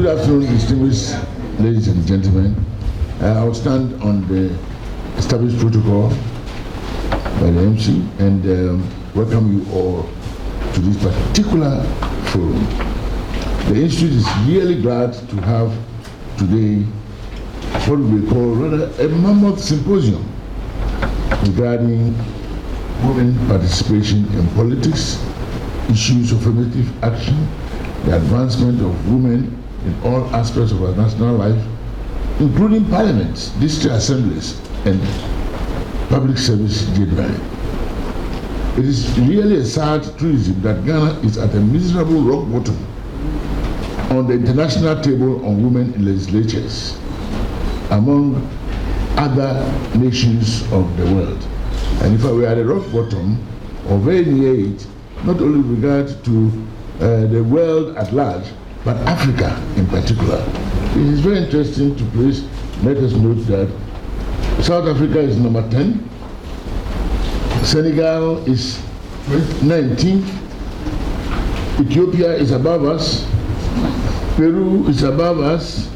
Good afternoon, distinguished ladies and gentlemen. I will stand on the established protocol by the MC and welcome you all to this particular forum. The Institute is really glad to have today what we call rather a mammoth symposium regarding women participation in politics, issues of affirmative action, the advancement of women in all aspects of our national life, including parliaments, district assemblies, and public service generally. It is really a sad truism that Ghana is at a miserable rock bottom on the international table on women in legislatures, among other nations of the world. And if we are at a rock bottom, or very near it, not only with regard to the world at large, but Africa in particular. It is very interesting to please let us note that South Africa is number 10, Senegal is 19th, Ethiopia is above us, Peru is above us,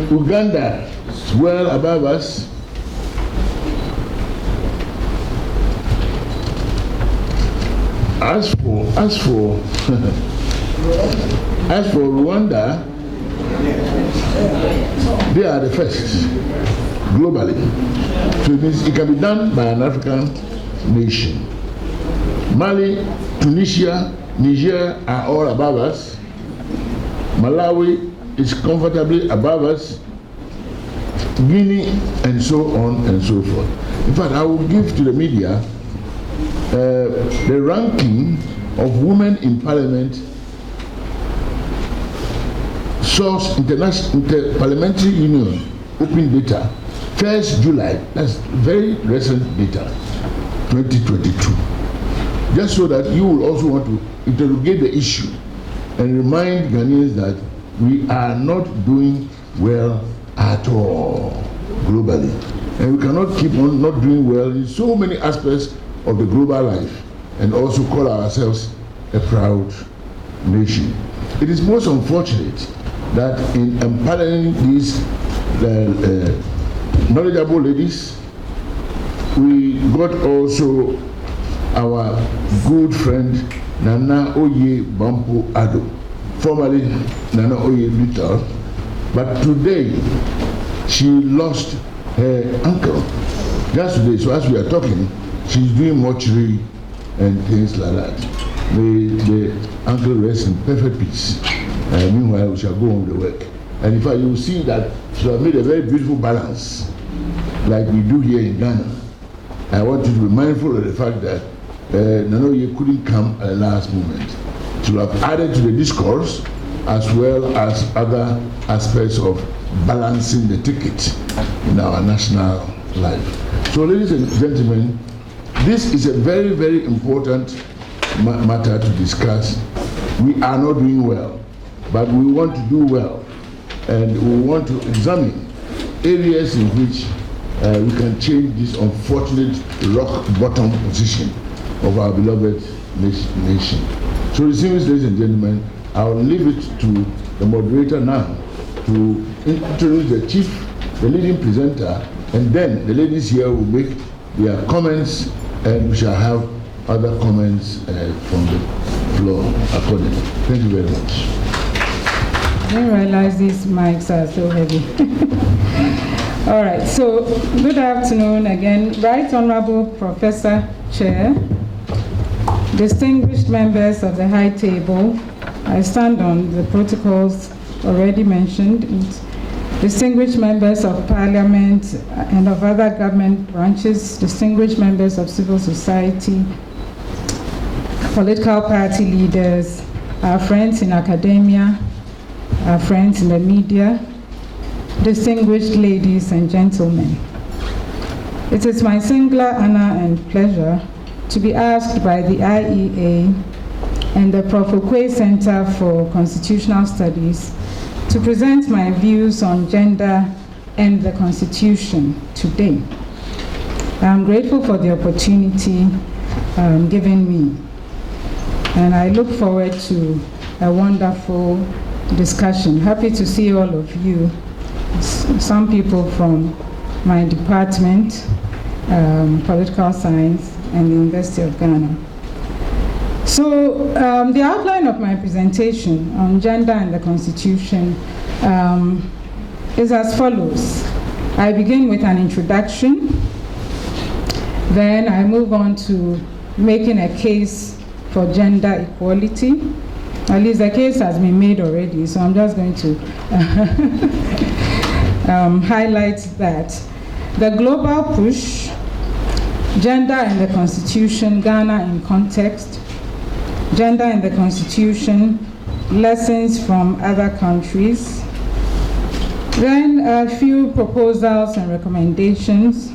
Uganda is well above us, As for Rwanda, they are the first globally. So it means it can be done by an African nation. Mali, Tunisia, Niger are all above us. Malawi is comfortably above us. Guinea, and so on and so forth. In fact, I will give to the media the ranking of women in parliament, source Inter-Parliamentary Union, open data, 1st July, that's very recent data, 2022. Just so that you will also want to interrogate the issue and remind Ghanaians that we are not doing well at all globally. And we cannot keep on not doing well in so many aspects of the global life and also call ourselves a proud nation. It is most unfortunate that in empowering these knowledgeable ladies, we got also our good friend Nana Oye Bampo Ado, formerly Nana Oye Little, but today she lost her uncle just today. So as we are talking, she's doing mortuary and things like that. May the uncle rest in perfect peace. Meanwhile, we shall go on with the work. And in fact, you will see that she has made a very beautiful balance, like we do here in Ghana. I want you to be mindful of the fact that Nanoye couldn't come at the last moment. She will have added to the discourse as well as other aspects of balancing the ticket in our national life. So, ladies and gentlemen, this is a very, very important matter to discuss. We are not doing well, but we want to do well, and we want to examine areas in which we can change this unfortunate rock bottom position of our beloved nation. So, distinguished ladies and gentlemen, I will leave it to the moderator now to introduce the leading presenter, and then the ladies here will make their comments, and we shall have other comments from the floor accordingly. Thank you very much. I didn't realize these mics are so heavy. All right, so good afternoon again. Right Honorable Professor Chair, distinguished members of the High Table, I stand on the protocols already mentioned. Distinguished members of Parliament and of other government branches, distinguished members of civil society, political party leaders, our friends in academia, our friends in the media, distinguished ladies and gentlemen. It is my singular honor and pleasure to be asked by the IEA and the PROF OQUAYE Center for Constitutional Studies to present my views on gender and the Constitution today. I'm grateful for the opportunity given me, and I look forward to a wonderful discussion. Happy to see all of you. Some people from my department, political science, and the University of Ghana. So the outline of my presentation on gender and the Constitution is as follows. I begin with an introduction, then I move on to making a case for gender equality. At least the case has been made already, so I'm just going to highlight that. The global push, gender and the Constitution, Ghana in context, gender and the Constitution, lessons from other countries, then a few proposals and recommendations,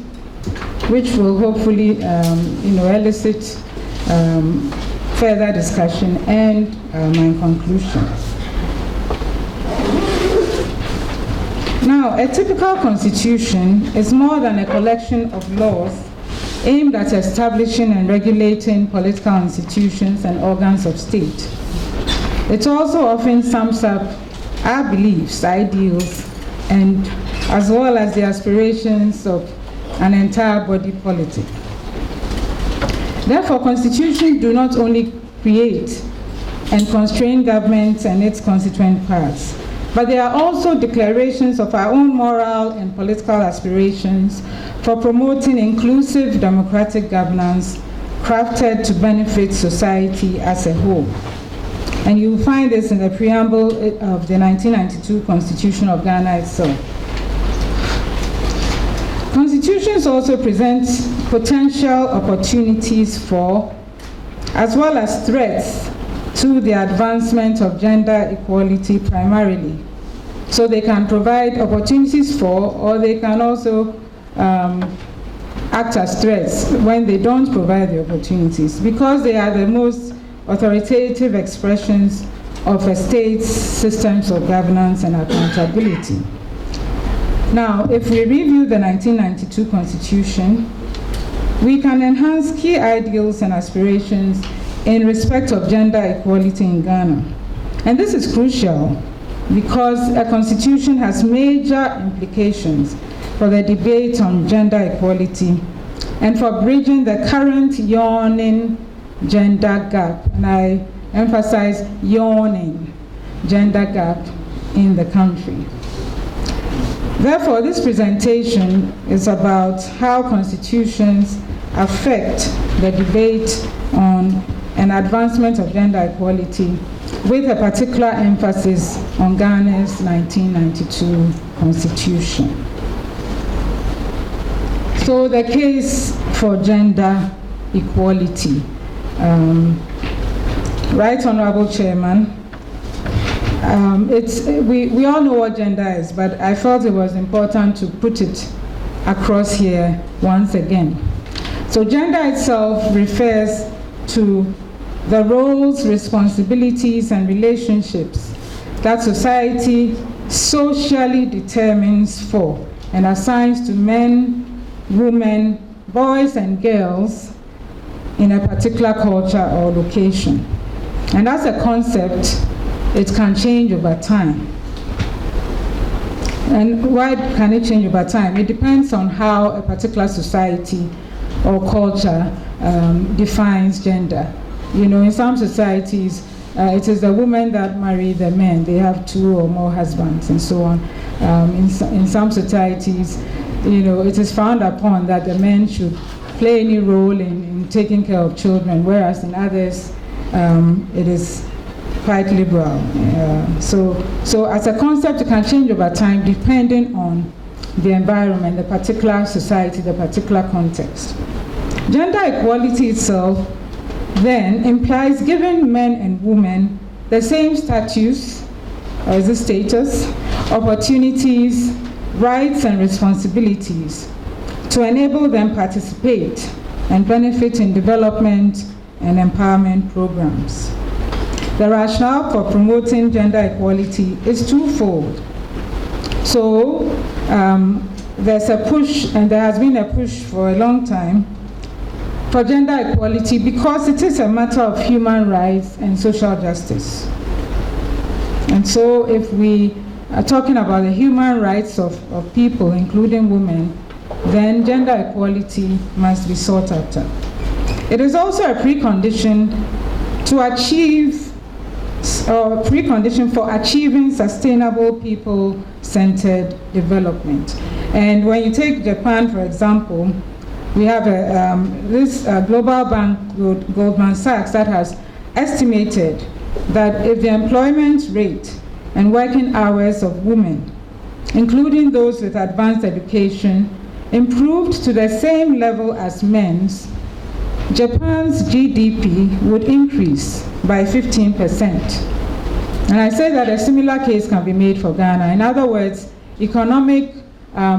which will hopefully elicit further discussion, and my conclusion. Now, a typical constitution is more than a collection of laws aimed at establishing and regulating political institutions and organs of state. It also often sums up our beliefs, ideals, and as well as the aspirations of an entire body politic. Therefore, constitutions do not only create and constrain government and its constituent parts, but they are also declarations of our own moral and political aspirations for promoting inclusive democratic governance crafted to benefit society as a whole. And you will find this in the preamble of the 1992 Constitution of Ghana itself. Constitutions also present potential opportunities for, as well as threats to the advancement of gender equality primarily. So they can provide opportunities for, or they can also act as threats when they don't provide the opportunities, because they are the most authoritative expressions of a state's systems of governance and accountability. Now, if we review the 1992 Constitution, we can enhance key ideals and aspirations in respect of gender equality in Ghana. And this is crucial because a constitution has major implications for the debate on gender equality and for bridging the current yawning gender gap, and I emphasize yawning gender gap in the country. Therefore, this presentation is about how constitutions affect the debate on an advancement of gender equality, with a particular emphasis on Ghana's 1992 Constitution. So the case for gender equality. Right Honorable Chairman, we all know what gender is, but I felt it was important to put it across here once again. So gender itself refers to the roles, responsibilities, and relationships that society socially determines for and assigns to men, women, boys, and girls in a particular culture or location. And as a concept, it can change over time. And why can it change over time? It depends on how a particular society or culture defines gender. You know, in some societies, it is the women that marry the men. They have 2 or more husbands and so on. In some societies, you know, it is frowned upon that the men should play any role in taking care of children, whereas in others, it is quite liberal. So as a concept, it can change over time depending on the environment, the particular society, the particular context. Gender equality itself then implies giving men and women the same status, opportunities, rights, and responsibilities to enable them participate and benefit in development and empowerment programs. The rationale for promoting gender equality is twofold. So there's a push, and there has been a push for a long time, for gender equality because it is a matter of human rights and social justice. And so if we are talking about the human rights of people, including women, then gender equality must be sought after. It is also a precondition to achieve, or precondition for achieving sustainable people-centered development. And when you take Japan, for example, we have this global bank, Goldman Sachs, that has estimated that if the employment rate and working hours of women, including those with advanced education, improved to the same level as men's, Japan's GDP would increase by 15%. And I say that a similar case can be made for Ghana. In other words, economic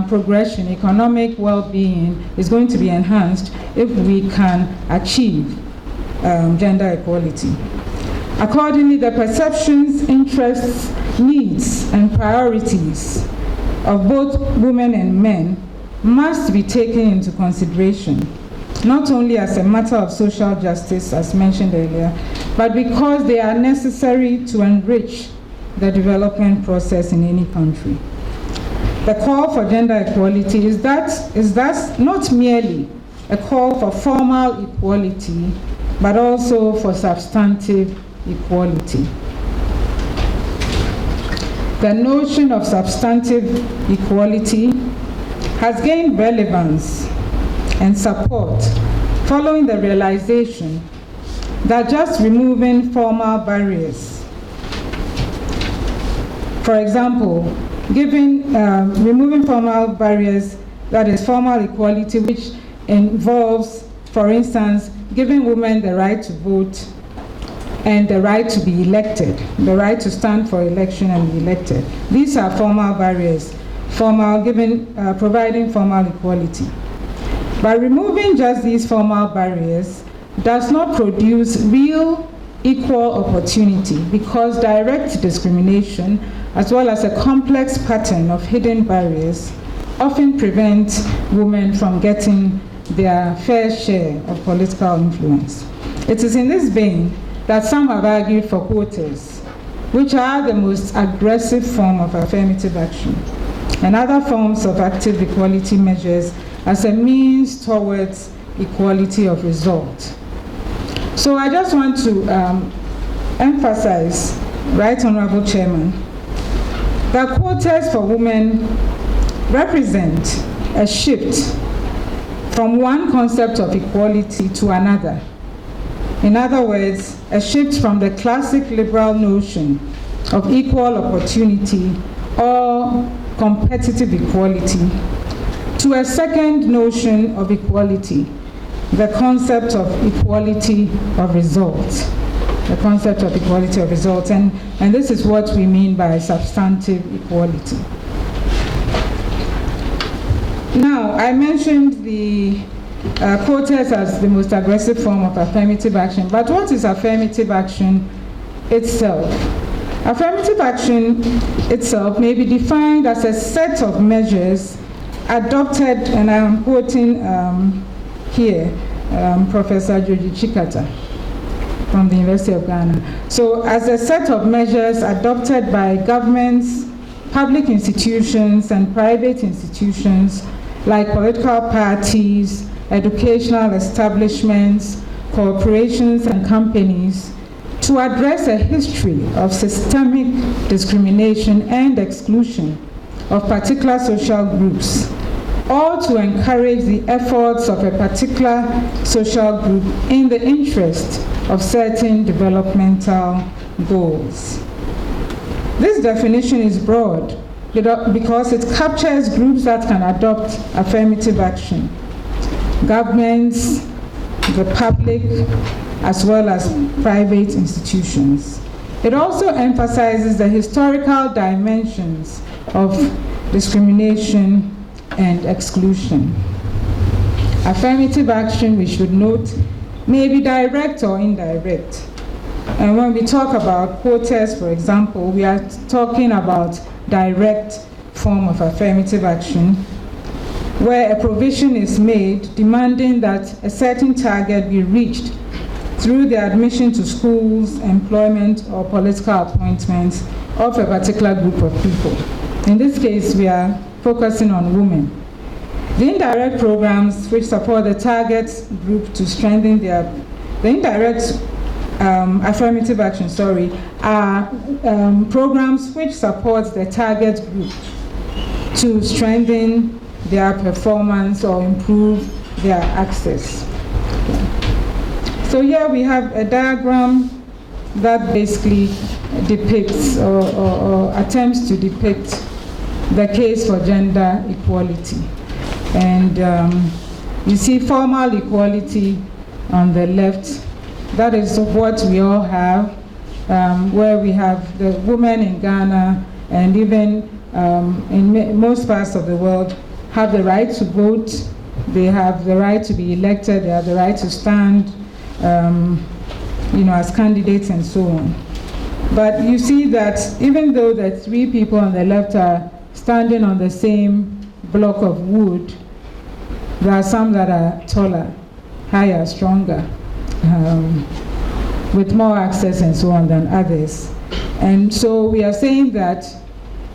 progression, economic well-being is going to be enhanced if we can achieve gender equality. Accordingly, the perceptions, interests, needs, and priorities of both women and men must be taken into consideration, not only as a matter of social justice, as mentioned earlier, but because they are necessary to enrich the development process in any country. The call for gender equality is thus not merely a call for formal equality, but also for substantive equality. The notion of substantive equality has gained relevance and support following the realization that just removing formal barriers, for example, removing formal barriers, that is formal equality, which involves, for instance, giving women the right to vote and the right to be elected, the right to stand for election and be elected. These are formal barriers, providing formal equality. But removing just these formal barriers does not produce real equal opportunity, because direct discrimination, as well as a complex pattern of hidden barriers, often prevent women from getting their fair share of political influence. It is in this vein that some have argued for quotas, which are the most aggressive form of affirmative action, and other forms of active equality measures as a means towards equality of result. So I just want to emphasize, Right Honorable Chairman, that quotas for women represent a shift from one concept of equality to another. In other words, a shift from the classic liberal notion of equal opportunity or competitive equality to a second notion of equality, the concept of equality of results. The concept of equality of results, and this is what we mean by substantive equality. Now, I mentioned the quotas as the most aggressive form of affirmative action, but what is affirmative action itself? Affirmative action itself may be defined as a set of measures adopted, and I am quoting here Professor Joji Chikata from the University of Ghana. So, as a set of measures adopted by governments, public institutions, and private institutions like political parties, educational establishments, corporations, and companies to address a history of systemic discrimination and exclusion of particular social groups, or to encourage the efforts of a particular social group in the interest of certain developmental goals. This definition is broad because it captures groups that can adopt affirmative action: governments, the public, as well as private institutions. It also emphasizes the historical dimensions of discrimination and exclusion. Affirmative action, we should note, may be direct or indirect. And when we talk about quotas, for example, we are talking about direct form of affirmative action, where a provision is made demanding that a certain target be reached through the admission to schools, employment, or political appointments of a particular group of people. In this case, we are focusing on women. The indirect programs which support the target group to strengthen the indirect affirmative action, are programs which support the target group to strengthen their performance or improve their access. So here we have a diagram that basically depicts or attempts to depict the case for gender equality. And you see formal equality on the left. That is what we all have, where we have the women in Ghana and even in most parts of the world have the right to vote, they have the right to be elected, they have the right to stand as candidates and so on. But you see that even though the three people on the left are standing on the same block of wood, there are some that are taller, higher, stronger, with more access and so on than others. And so we are saying that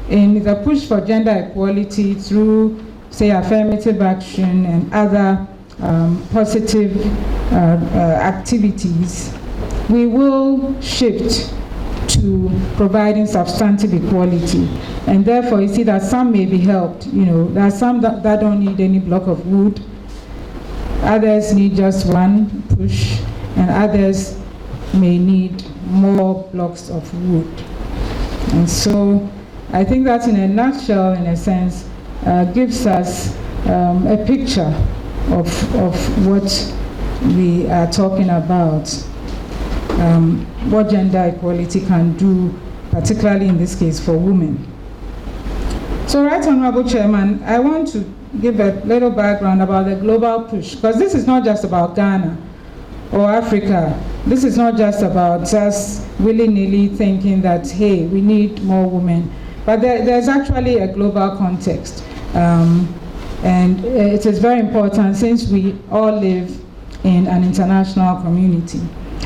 in the push for gender equality through, say, affirmative action and other positive activities, we will shift to providing substantive equality. And therefore, you see that some may be helped. There are some that don't need any block of wood. Others need just one push, and others may need more blocks of wood. And so I think that in a nutshell, in a sense, gives us a picture of what we are talking about, what gender equality can do, particularly in this case for women. So, Right Honorable Chairman, I want to give a little background about the global push, because this is not just about Ghana or Africa. This is not just about us willy-nilly thinking that, hey, we need more women. But there's actually a global context. And it is very important since we all live in an international community.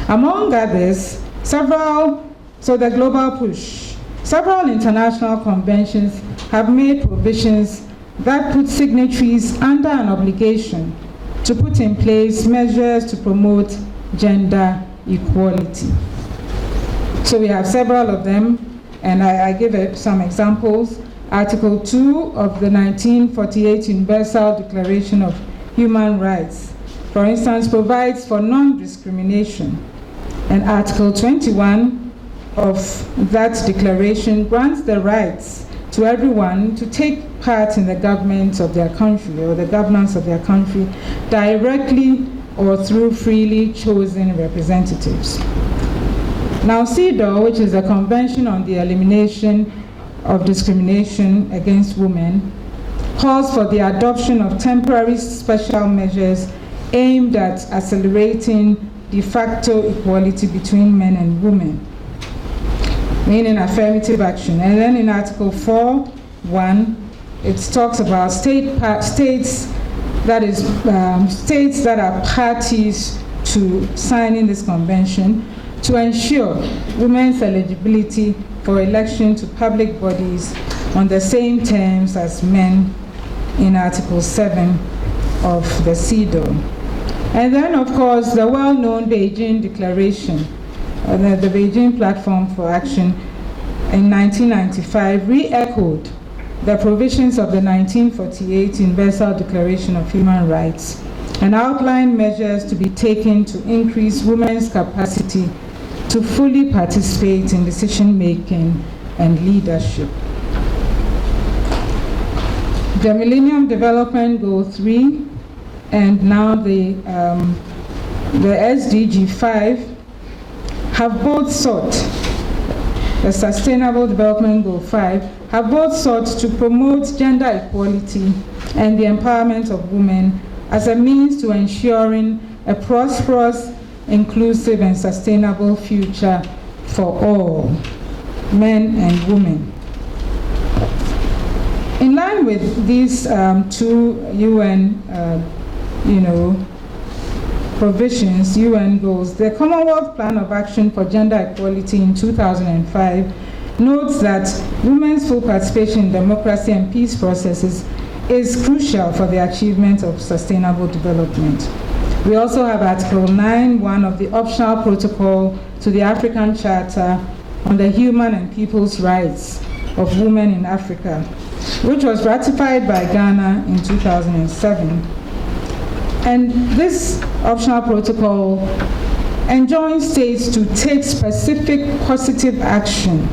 Among others, the global push, several international conventions have made provisions that put signatories under an obligation to put in place measures to promote gender equality. So we have several of them, and I give some examples. Article 2 of the 1948 Universal Declaration of Human Rights, for instance, provides for non-discrimination. And Article 21 of that declaration grants the rights to everyone to take part in the government of their country or the governance of their country directly or through freely chosen representatives. Now, CEDAW, which is the Convention on the Elimination of Discrimination Against Women, calls for the adoption of temporary special measures aimed at accelerating de facto equality between men and women, meaning affirmative action. And then in Article 4(1), it talks about states that are parties to signing this convention to ensure women's eligibility for election to public bodies on the same terms as men in Article 7 of the CEDAW. And then, of course, the well-known Beijing Declaration, the Beijing Platform for Action in 1995 re-echoed the provisions of the 1948 Universal Declaration of Human Rights and outlined measures to be taken to increase women's capacity to fully participate in decision-making and leadership. The Millennium Development Goal 3 and now the SDG 5 have both sought, the Sustainable Development Goal 5, have both sought to promote gender equality and the empowerment of women as a means to ensuring a prosperous, inclusive and sustainable future for all, men and women. In line with these two UN provisions, UN goals, the Commonwealth Plan of Action for Gender Equality in 2005 notes that women's full participation in democracy and peace processes is crucial for the achievement of sustainable development. We also have Article 9.1 of the optional protocol to the African Charter on the Human and People's Rights of Women in Africa, which was ratified by Ghana in 2007. And this optional protocol enjoins states to take specific positive action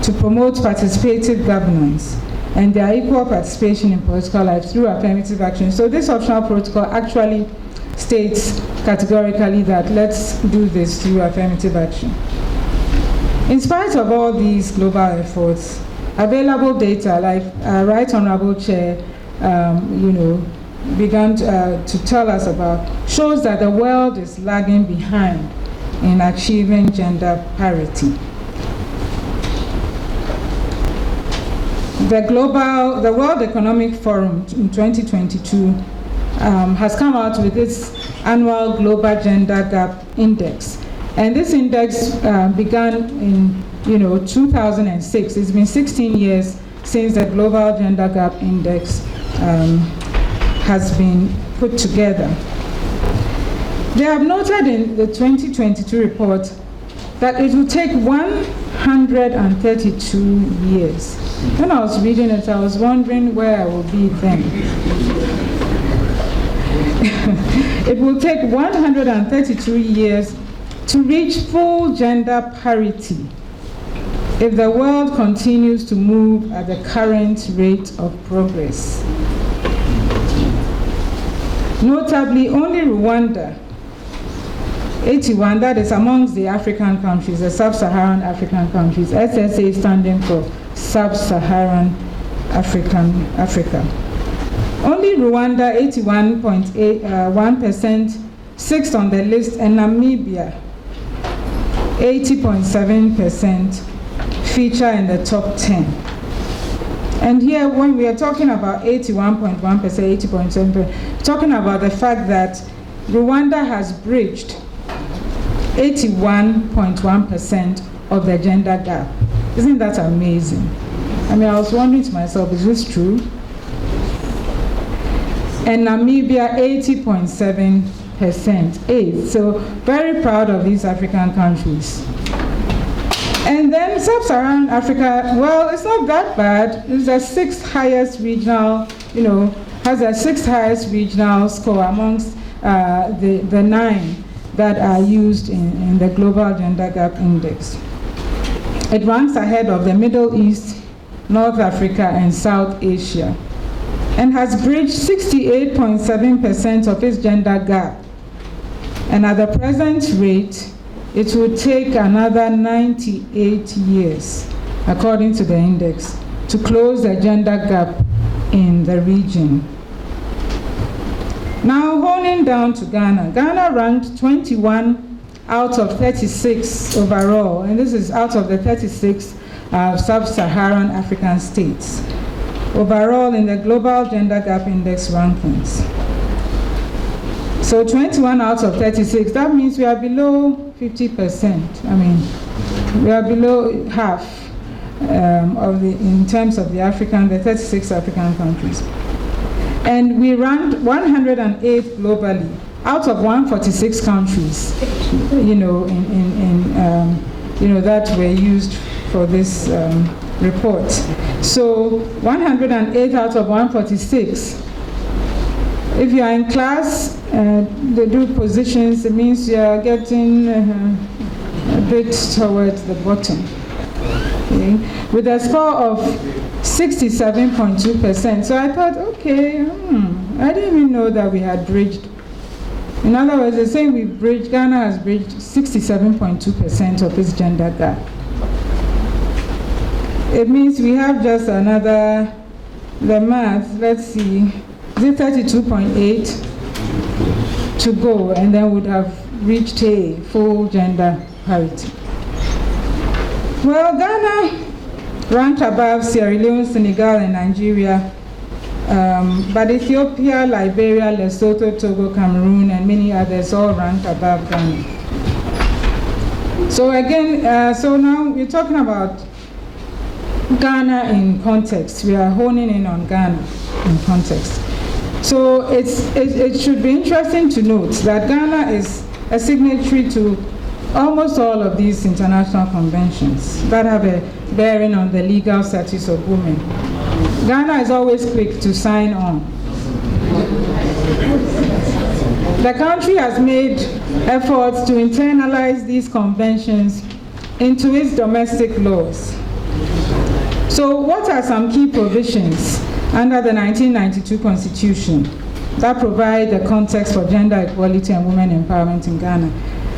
to promote participative governance and their equal participation in political life through affirmative action. So this optional protocol actually states categorically that let's do this through affirmative action. In spite of all these global efforts, available data, like Right Honorable Chair, began to tell us about, shows that the world is lagging behind in achieving gender parity. The World Economic Forum in 2022 has come out with its annual Global Gender Gap Index. And this index began in 2006. It's been 16 years since the Global Gender Gap Index has been put together. They have noted in the 2022 report that it will take 132 years. When I was reading it, I was wondering where I would be then. It will take 132 years to reach full gender parity if the world continues to move at the current rate of progress. Notably, only Rwanda, 81, that is amongst the African countries, the sub-Saharan African countries, SSA standing for Sub-Saharan Africa. Only Rwanda, 81.1%, sixth on the list, and Namibia, 80.7%, feature in the top 10. And here, when we are talking about 81.1%, 80.7%, talking about the fact that Rwanda has bridged 81.1% of the gender gap. Isn't that amazing? I mean, I was wondering to myself, is this true? And Namibia, 80.7%, 8. So very proud of these African countries. And then Sub-Saharan Africa, well, it's not that bad. It's the sixth highest regional, has the sixth highest regional score amongst the 9 that are used in the Global Gender Gap Index. It ranks ahead of the Middle East, North Africa, and South Asia, and has bridged 68.7% of its gender gap. And at the present rate, it will take another 98 years, according to the index, to close the gender gap in the region. Now, honing down to Ghana. Ghana ranked 21 out of 36 overall, and this is out of the 36 sub-Saharan African states, overall in the Global Gender Gap Index rankings. So 21 out of 36, that means we are below 50%. I mean, we are below half in terms of the 36 African countries. And we ranked 108th globally out of 146 countries, that were used for this report. So 108 out of 146. If you are in class, they do positions, it means you are getting a bit towards the bottom. Okay? With a score of 67.2%. So I thought, okay, I didn't even know that we had bridged. In other words, they're saying Ghana has bridged 67.2% of its gender gap. It means we have just the math, let's see, is it 32.8 to go, and then would have reached a full gender parity. Well, Ghana ranked above Sierra Leone, Senegal, and Nigeria, but Ethiopia, Liberia, Lesotho, Togo, Cameroon, and many others all ranked above Ghana. So again, so now we're talking about Ghana in context. We are honing in on Ghana in context. So it should be interesting to note that Ghana is a signatory to almost all of these international conventions that have a bearing on the legal status of women. Ghana is always quick to sign on. The country has made efforts to internalize these conventions into its domestic laws. So what are some key provisions under the 1992 Constitution that provide the context for gender equality and women empowerment in Ghana?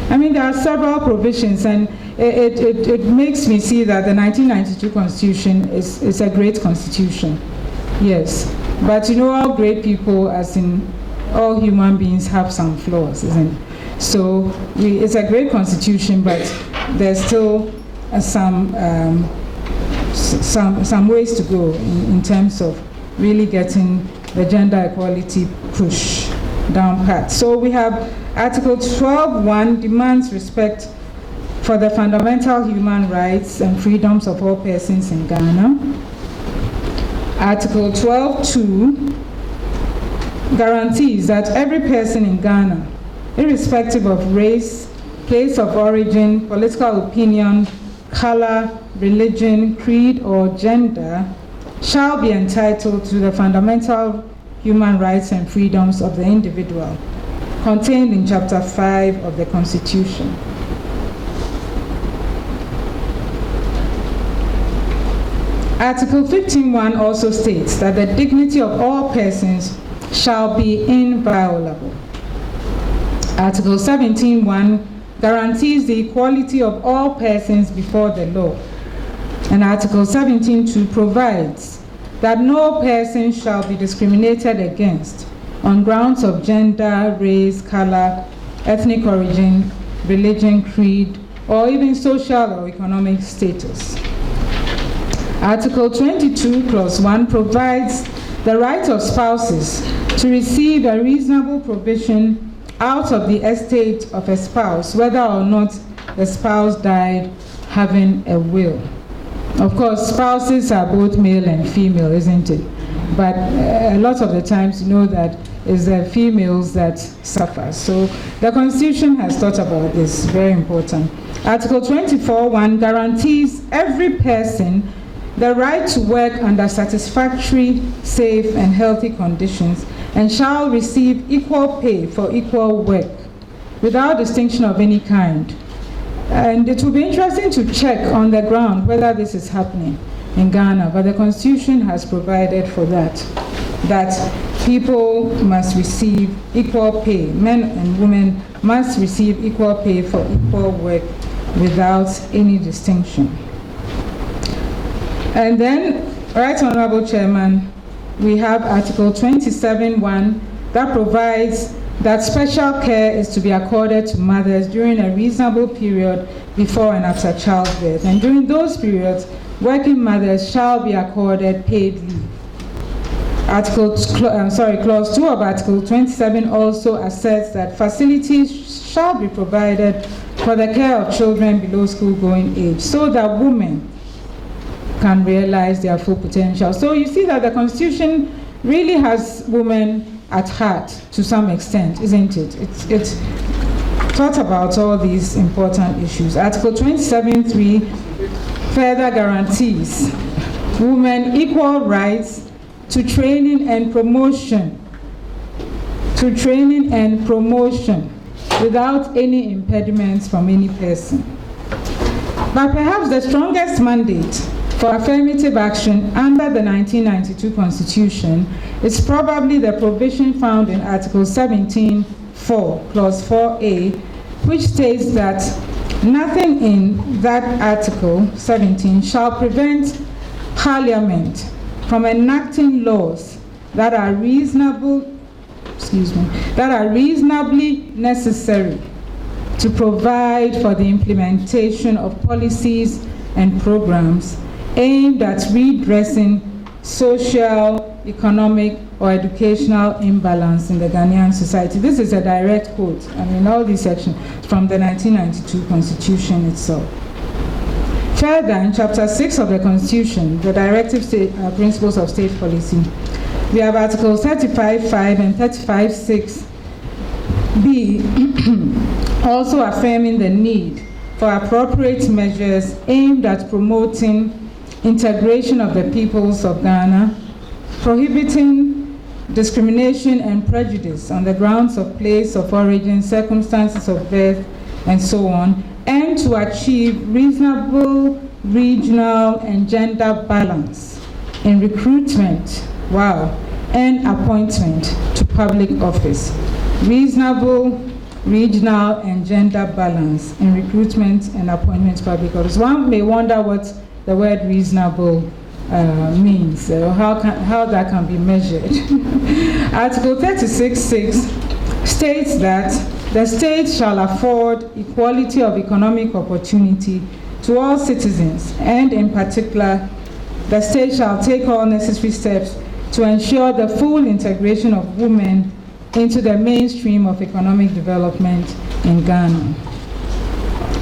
I mean, there are several provisions, and it makes me see that the 1992 Constitution is a great constitution. Yes, but you know, all great people, as in all human beings, have some flaws, isn't it? So it's a great constitution, but there's still some ways to go in terms of really getting the gender equality push down pat. So we have Article 12.1 demands respect for the fundamental human rights and freedoms of all persons in Ghana. Article 12.2 guarantees that every person in Ghana, irrespective of race, place of origin, political opinion, color, religion, creed, or gender, shall be entitled to the fundamental human rights and freedoms of the individual, contained in Chapter 5 of the Constitution. Article 15.1 also states that the dignity of all persons shall be inviolable. Article 17.1 guarantees the equality of all persons before the law. And Article 17.2 provides that no person shall be discriminated against on grounds of gender, race, color, ethnic origin, religion, creed, or even social or economic status. Article 22, Clause 1 provides the right of spouses to receive a reasonable provision out of the estate of a spouse, whether or not the spouse died having a will. Of course, spouses are both male and female, isn't it? But a lot of the times, you know that it's the females that suffer. So the Constitution has thought about this, very important. Article 24.1 guarantees every person the right to work under satisfactory, safe, and healthy conditions, and shall receive equal pay for equal work, without distinction of any kind. And it will be interesting to check on the ground whether this is happening in Ghana, but the Constitution has provided for that people must receive equal pay, men and women must receive equal pay for equal work without any distinction. And then, Right Honorable Chairman, we have Article 27.1 that provides that special care is to be accorded to mothers during a reasonable period before and after childbirth. And during those periods, working mothers shall be accorded paid leave. Clause 2 of Article 27 also asserts that facilities shall be provided for the care of children below school-going age, so that women can realize their full potential. So you see that the Constitution really has women at heart to some extent, isn't it? It's thought about all these important issues. Article 27.3 further guarantees women equal rights to training and promotion, without any impediments from any person. But perhaps the strongest mandate for affirmative action under the 1992 Constitution is probably the provision found in Article 17.4, Clause 4A, which states that nothing in that Article 17 shall prevent Parliament from enacting laws that are reasonably necessary to provide for the implementation of policies and programs aimed at redressing social, economic, or educational imbalance in the Ghanaian society. This is a direct quote, all these sections from the 1992 Constitution itself. Further, in Chapter 6 of the Constitution, the Directive Principles of State Policy, we have Articles 35.5 and 35.6b also affirming the need for appropriate measures aimed at promoting integration of the peoples of Ghana, prohibiting discrimination and prejudice on the grounds of place of origin, circumstances of birth, and so on, and to achieve reasonable regional and gender balance in recruitment, and appointment to public office. Reasonable regional and gender balance in recruitment and appointment to public office. One may wonder what the word reasonable means, how that can be measured. Article 36.6 states that the state shall afford equality of economic opportunity to all citizens, and in particular, the state shall take all necessary steps to ensure the full integration of women into the mainstream of economic development in Ghana.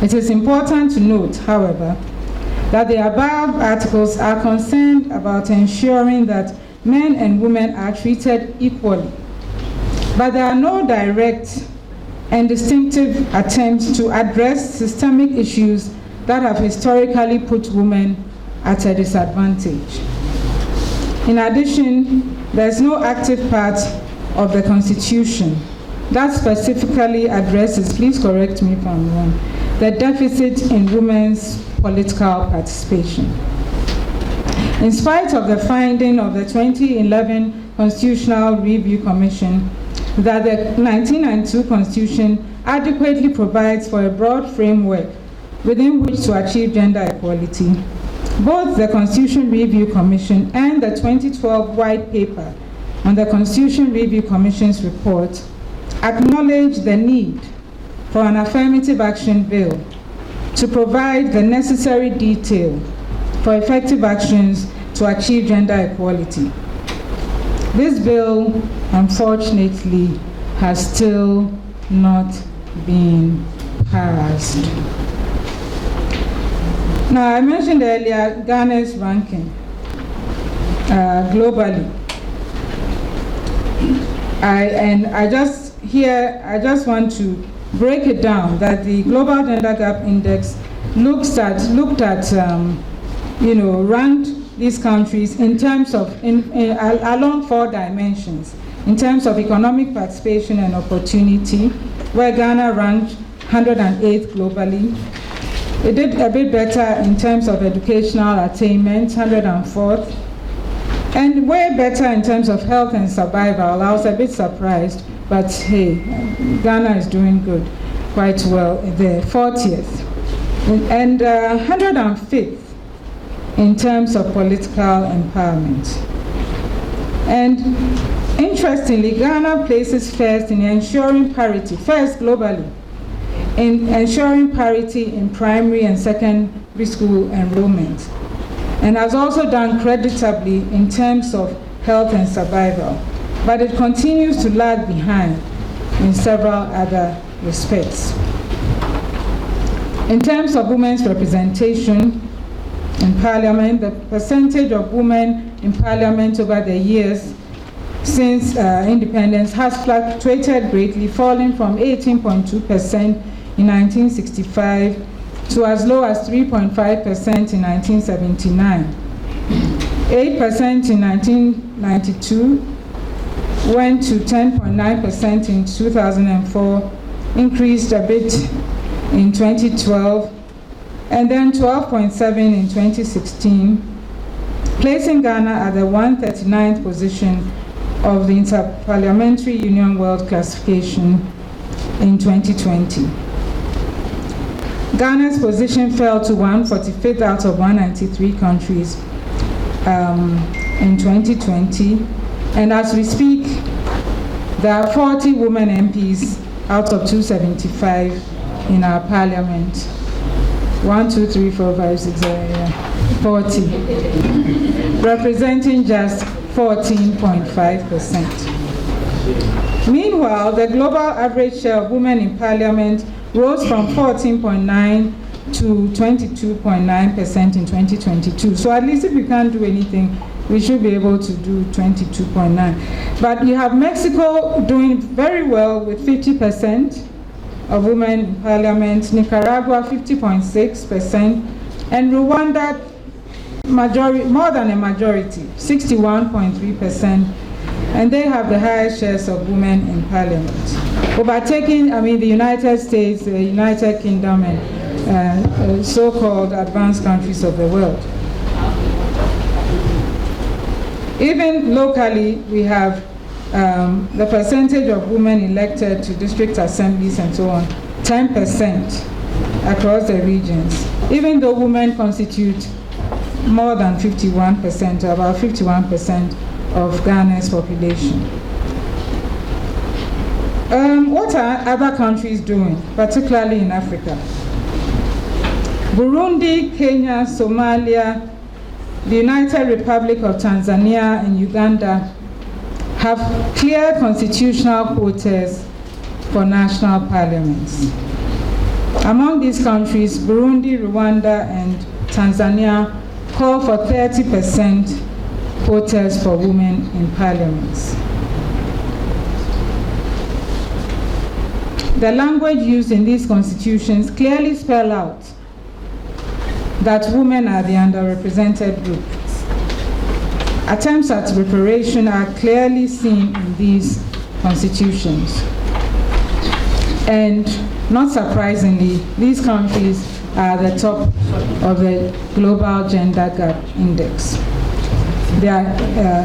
It is important to note, however, that the above articles are concerned about ensuring that men and women are treated equally, but there are no direct and distinctive attempts to address systemic issues that have historically put women at a disadvantage. In addition, there is no active part of the Constitution that specifically addresses, please correct me if I'm wrong, the deficit in women's political participation. In spite of the finding of the 2011 Constitutional Review Commission that the 1992 Constitution adequately provides for a broad framework within which to achieve gender equality, both the Constitution Review Commission and the 2012 White Paper on the Constitution Review Commission's report acknowledge the need for an affirmative action bill to provide the necessary detail for effective actions to achieve gender equality. This bill, unfortunately, has still not been passed. Now, I mentioned earlier Ghana's ranking globally. I just want to break it down that the Global Gender Gap Index ranked these countries in terms of, along 4 dimensions, in terms of economic participation and opportunity, where Ghana ranked 108th globally. It did a bit better in terms of educational attainment, 104th, and way better in terms of health and survival. I was a bit surprised, but hey, Ghana is doing good, quite well there, 40th. And 105th in terms of political empowerment. And interestingly, Ghana places first in ensuring parity, first globally, in ensuring parity in primary and secondary school enrollment, and has also done creditably in terms of health and survival, but it continues to lag behind in several other respects. In terms of women's representation in Parliament, the percentage of women in Parliament over the years since independence has fluctuated greatly, falling from 18.2% in 1965 to as low as 3.5% in 1979, 8% in 1992, went to 10.9% in 2004, increased a bit in 2012, and then 12.7% in 2016, placing Ghana at the 139th position of the Interparliamentary Union World Classification in 2020. Ghana's position fell to 145th out of 193 countries in 2020, and as we speak, there are 40 women MPs out of 275 in our parliament. 1, 2, 3, 4, 5, 6, 7, 40, representing just 14.5%. Meanwhile, the global average share of women in parliament rose from 14.9% to 22.9% in 2022. So at least if we can't do anything, we should be able to do 22.9. But you have Mexico doing very well with 50% of women in parliament, Nicaragua 50.6%, and Rwanda more than a majority, 61.3%, and they have the highest shares of women in parliament. Overtaking, the United States, the United Kingdom, and so-called advanced countries of the world. Even locally, we have the percentage of women elected to district assemblies and so on, 10% across the regions, even though women constitute more than 51%, about 51% of Ghana's population. What are other countries doing, particularly in Africa? Burundi, Kenya, Somalia, the United Republic of Tanzania, and Uganda have clear constitutional quotas for national parliaments. Among these countries, Burundi, Rwanda, and Tanzania call for 30% quotas for women in parliaments. The language used in these constitutions clearly spell out that women are the underrepresented group. Attempts at reparation are clearly seen in these constitutions. And not surprisingly, these countries are the top of the Global Gender Gap Index. They are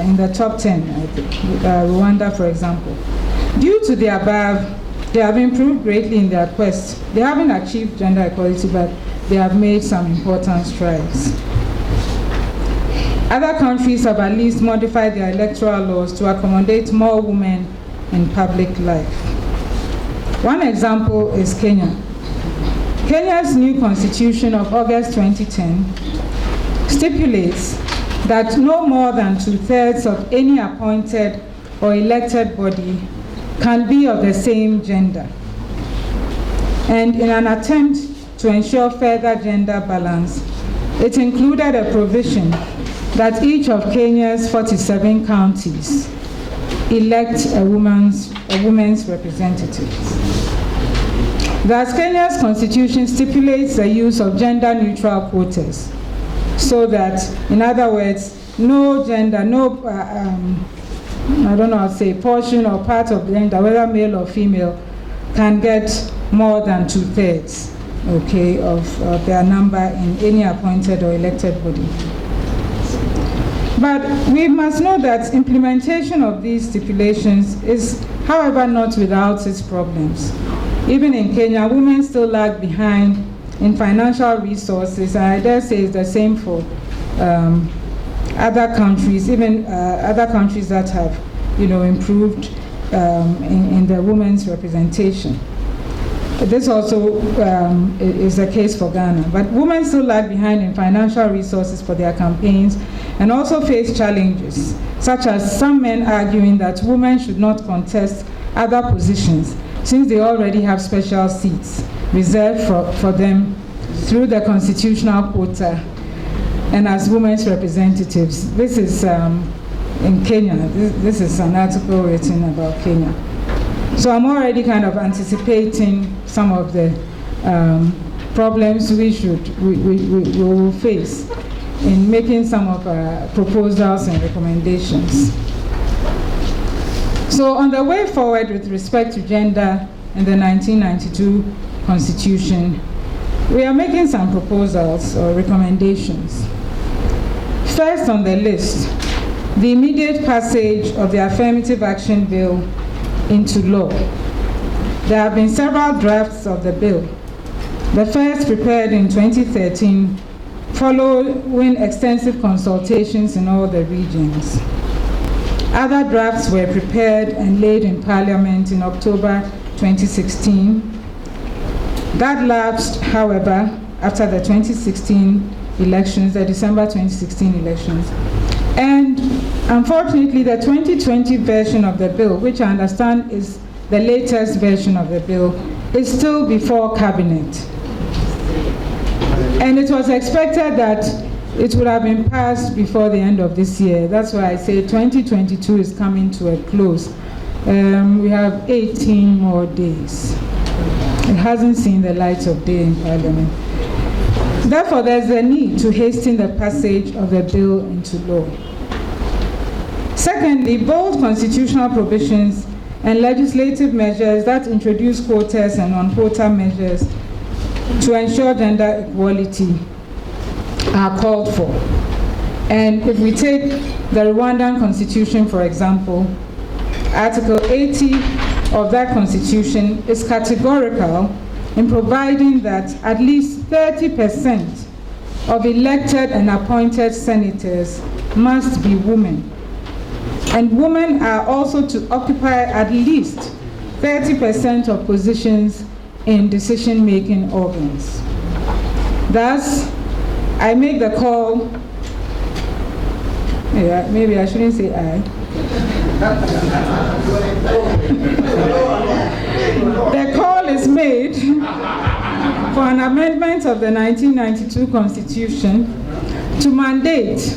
in the top 10, I think, Rwanda, for example. Due to the above, they have improved greatly in their quest. They haven't achieved gender equality, but they have made some important strides. Other countries have at least modified their electoral laws to accommodate more women in public life. One example is Kenya. Kenya's new constitution of August 2010 stipulates that no more than 2/3 of any appointed or elected body can be of the same gender. And in an attempt to ensure further gender balance, it included a provision that each of Kenya's 47 counties elect a woman's representative. Thus, Kenya's constitution stipulates the use of gender-neutral quotas, so that, in other words, no gender, portion or part of gender, whether male or female, can get more than 2/3, of their number in any appointed or elected body. But we must know that implementation of these stipulations is, however, not without its problems. Even in Kenya, women still lag behind in financial resources, and I dare say it's the same for other countries, even other countries that have, improved in the women's representation. This also is the case for Ghana. But women still lag behind in financial resources for their campaigns and also face challenges, such as some men arguing that women should not contest other positions since they already have special seats reserved for them through the constitutional quota and as women's representatives. This is in Kenya. This is an article written about Kenya. So I'm already kind of anticipating some of the problems we will face in making some of our proposals and recommendations. So on the way forward with respect to gender in the 1992 Constitution, we are making some proposals or recommendations. First on the list, the immediate passage of the Affirmative Action Bill into law. There have been several drafts of the bill. The first, prepared in 2013, following extensive consultations in all the regions. Other drafts were prepared and laid in Parliament in October 2016. That lapsed, however, after the 2016 elections, the December 2016 elections. And unfortunately, the 2020 version of the bill, which I understand is the latest version of the bill, is still before Cabinet. And it was expected that it would have been passed before the end of this year. That's why I say 2022 is coming to a close. We have 18 more days. It hasn't seen the light of day in Parliament. Therefore, there's a need to hasten the passage of the bill into law. Secondly, bold constitutional provisions and legislative measures that introduce quotas and non-quota measures to ensure gender equality are called for. And if we take the Rwandan Constitution, for example, Article 80 of that Constitution is categorical in providing that at least 30% of elected and appointed senators must be women. And women are also to occupy at least 30% of positions in decision-making organs. Thus, I make the call, maybe I shouldn't say I. The call is made for an amendment of the 1992 Constitution to mandate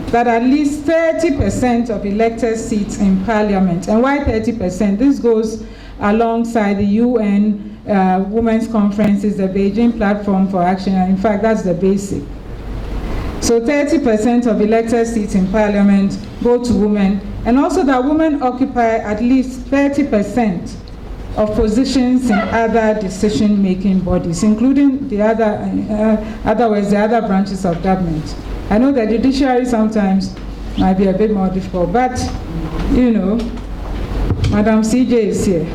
that at least 30% of elected seats in Parliament, and why 30%? This goes alongside the UN Women's Conferences, the Beijing Platform for Action, and in fact, that's the basic. So 30% of elected seats in Parliament go to women, and also that women occupy at least 30% of positions in other decision-making bodies, including the other branches of government. I know the judiciary sometimes might be a bit more difficult, but, you know, Madam CJ is here.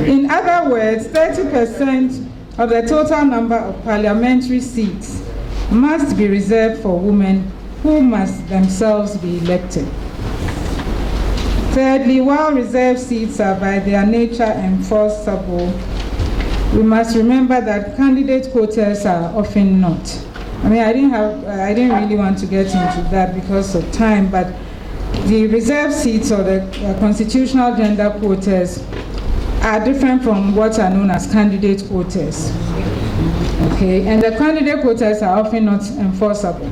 In other words, 30% of the total number of parliamentary seats must be reserved for women who must themselves be elected. Thirdly, while reserved seats are by their nature enforceable, we must remember that candidate quotas are often not. I mean, I didn't really want to get into that because of time, but the reserved seats or the constitutional gender quotas are different from what are known as candidate quotas. Okay, and the candidate quotas are often not enforceable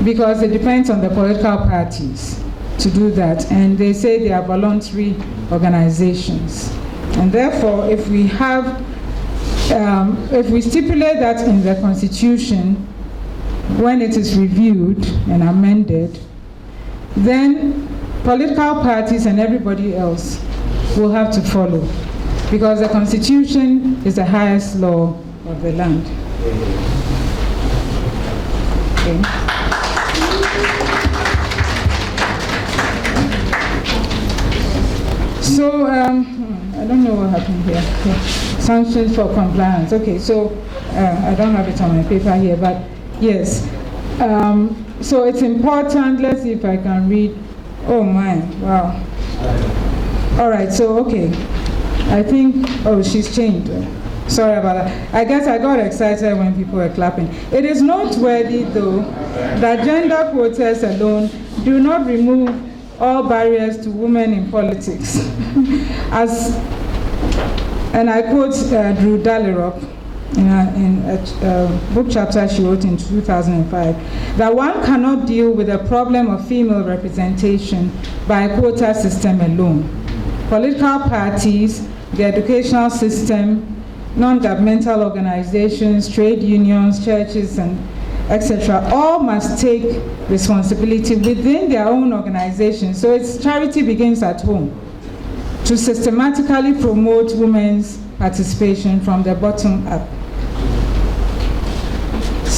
because it depends on the political parties to do that, and they say they are voluntary organizations. And therefore, if we stipulate that in the Constitution, when it is reviewed and amended, then political parties and everybody else will have to follow, because the Constitution is the highest law of the land. Okay. So, I don't know what happened here. Okay. Sanctions for compliance. Okay, so I don't have it on my paper here, but yes. So it's important. Let's see if I can read. Oh my, wow. All right, so okay. I think, oh, she's changed. Sorry about that. I guess I got excited when people were clapping. It is noteworthy, though, that gender quotas alone do not remove all barriers to women in politics. And I quote Drew Dallerop in a book chapter she wrote in 2005, that one cannot deal with the problem of female representation by a quota system alone. Political parties, the educational system, non-governmental organizations, trade unions, churches, and etc., all must take responsibility within their own organization. So charity begins at home, to systematically promote women's participation from the bottom up.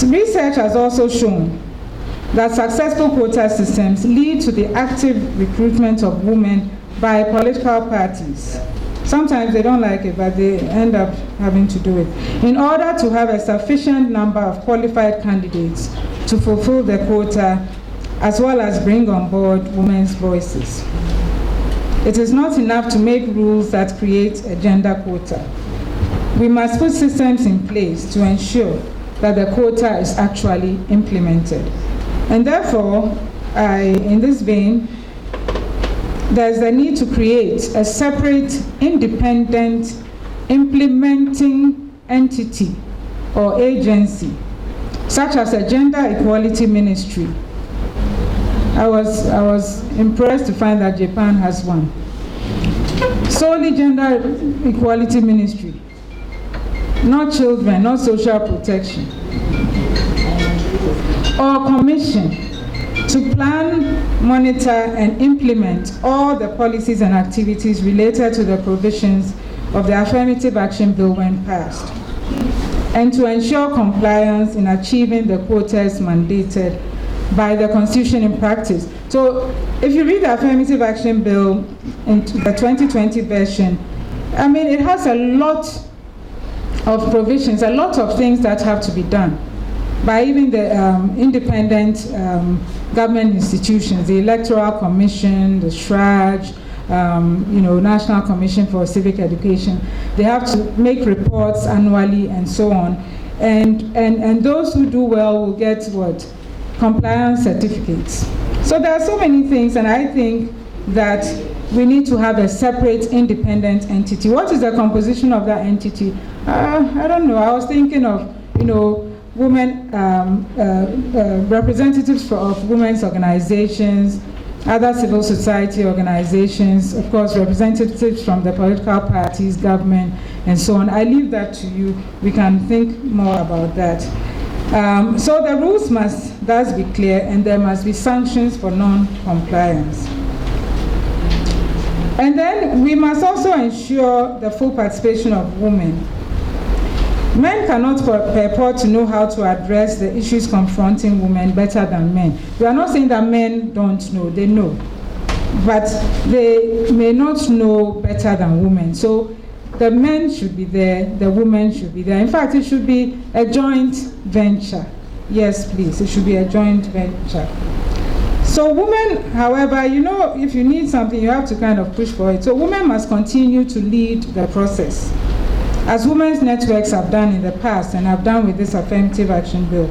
Research has also shown that successful quota systems lead to the active recruitment of women by political parties. Sometimes they don't like it, but they end up having to do it, in order to have a sufficient number of qualified candidates to fulfill the quota, as well as bring on board women's voices. It is not enough to make rules that create a gender quota. We must put systems in place to ensure that the quota is actually implemented. And therefore, in this vein, there's a need to create a separate, independent, implementing entity or agency, such as a gender equality ministry. I was impressed to find that Japan has one. Solely gender equality ministry, not children, not social protection. Or commission to plan, monitor, and implement all the policies and activities related to the provisions of the Affirmative Action Bill when passed, and to ensure compliance in achieving the quotas mandated by the Constitution in practice. So if you read the Affirmative Action Bill in the 2020 version, I mean, it has a lot of provisions, a lot of things that have to be done by even the independent government institutions, the Electoral Commission, the SHRAJ, National Commission for Civic Education. They have to make reports annually and so on. And those who do well will get what? Compliance certificates. So there are so many things, and I think that we need to have a separate independent entity. What is the composition of that entity? I don't know. I was thinking of, women, representatives of women's organizations, other civil society organizations, of course, representatives from the political parties, government, and so on. I leave that to you. We can think more about that. So the rules must thus be clear, and there must be sanctions for non-compliance. And then we must also ensure the full participation of women. Men cannot purport to know how to address the issues confronting women better than men. We are not saying that men don't know, they know. But they may not know better than women. So the men should be there, the women should be there. In fact, it should be a joint venture. Yes, please, it should be a joint venture. So women, however, if you need something, you have to kind of push for it. So women must continue to lead the process, as women's networks have done in the past and have done with this Affirmative Action Bill.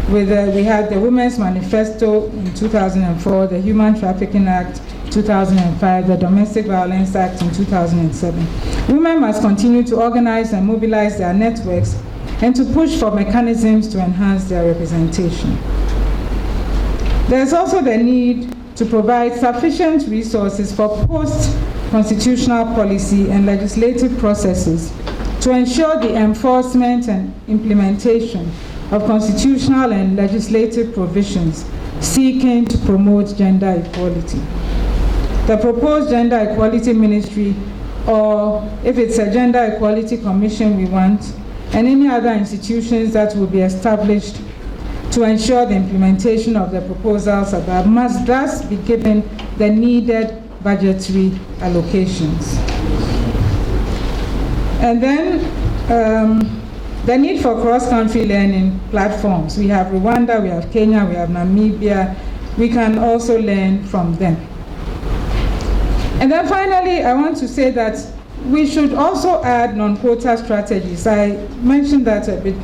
We had the Women's Manifesto in 2004, the Human Trafficking Act 2005, the Domestic Violence Act in 2007. Women must continue to organize and mobilize their networks and to push for mechanisms to enhance their representation. There's also the need to provide sufficient resources for post-constitutional policy and legislative processes to ensure the enforcement and implementation of constitutional and legislative provisions seeking to promote gender equality. The proposed Gender Equality Ministry, or if it's a Gender Equality Commission we want, and any other institutions that will be established to ensure the implementation of the proposals above, must thus be given the needed budgetary allocations. And then the need for cross-country learning platforms. We have Rwanda, we have Kenya, we have Namibia. We can also learn from them. And then finally, I want to say that we should also add non-quota strategies. I mentioned that a bit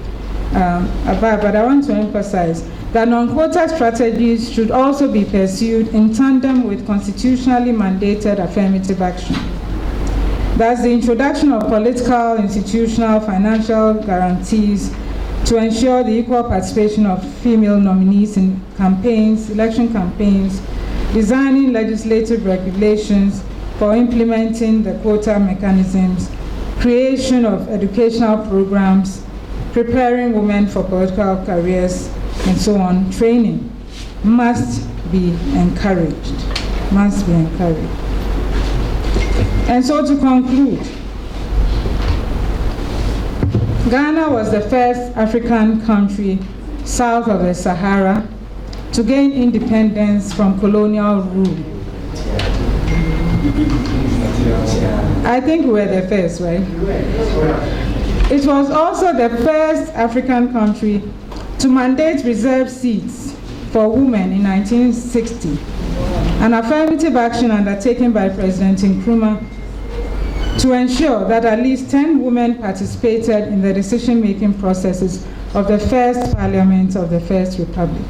above, but I want to emphasize that non-quota strategies should also be pursued in tandem with constitutionally mandated affirmative action. That's the introduction of political, institutional, financial guarantees to ensure the equal participation of female nominees in campaigns, election campaigns, designing legislative regulations for implementing the quota mechanisms, creation of educational programs, preparing women for political careers, and so on. Training must be encouraged, must be encouraged. And so to conclude, Ghana was the first African country south of the Sahara to gain independence from colonial rule. I think we were the first, right? It was also the first African country to mandate reserved seats for women in 1960, an affirmative action undertaken by President Nkrumah to ensure that at least 10 women participated in the decision-making processes of the first parliament of the First Republic.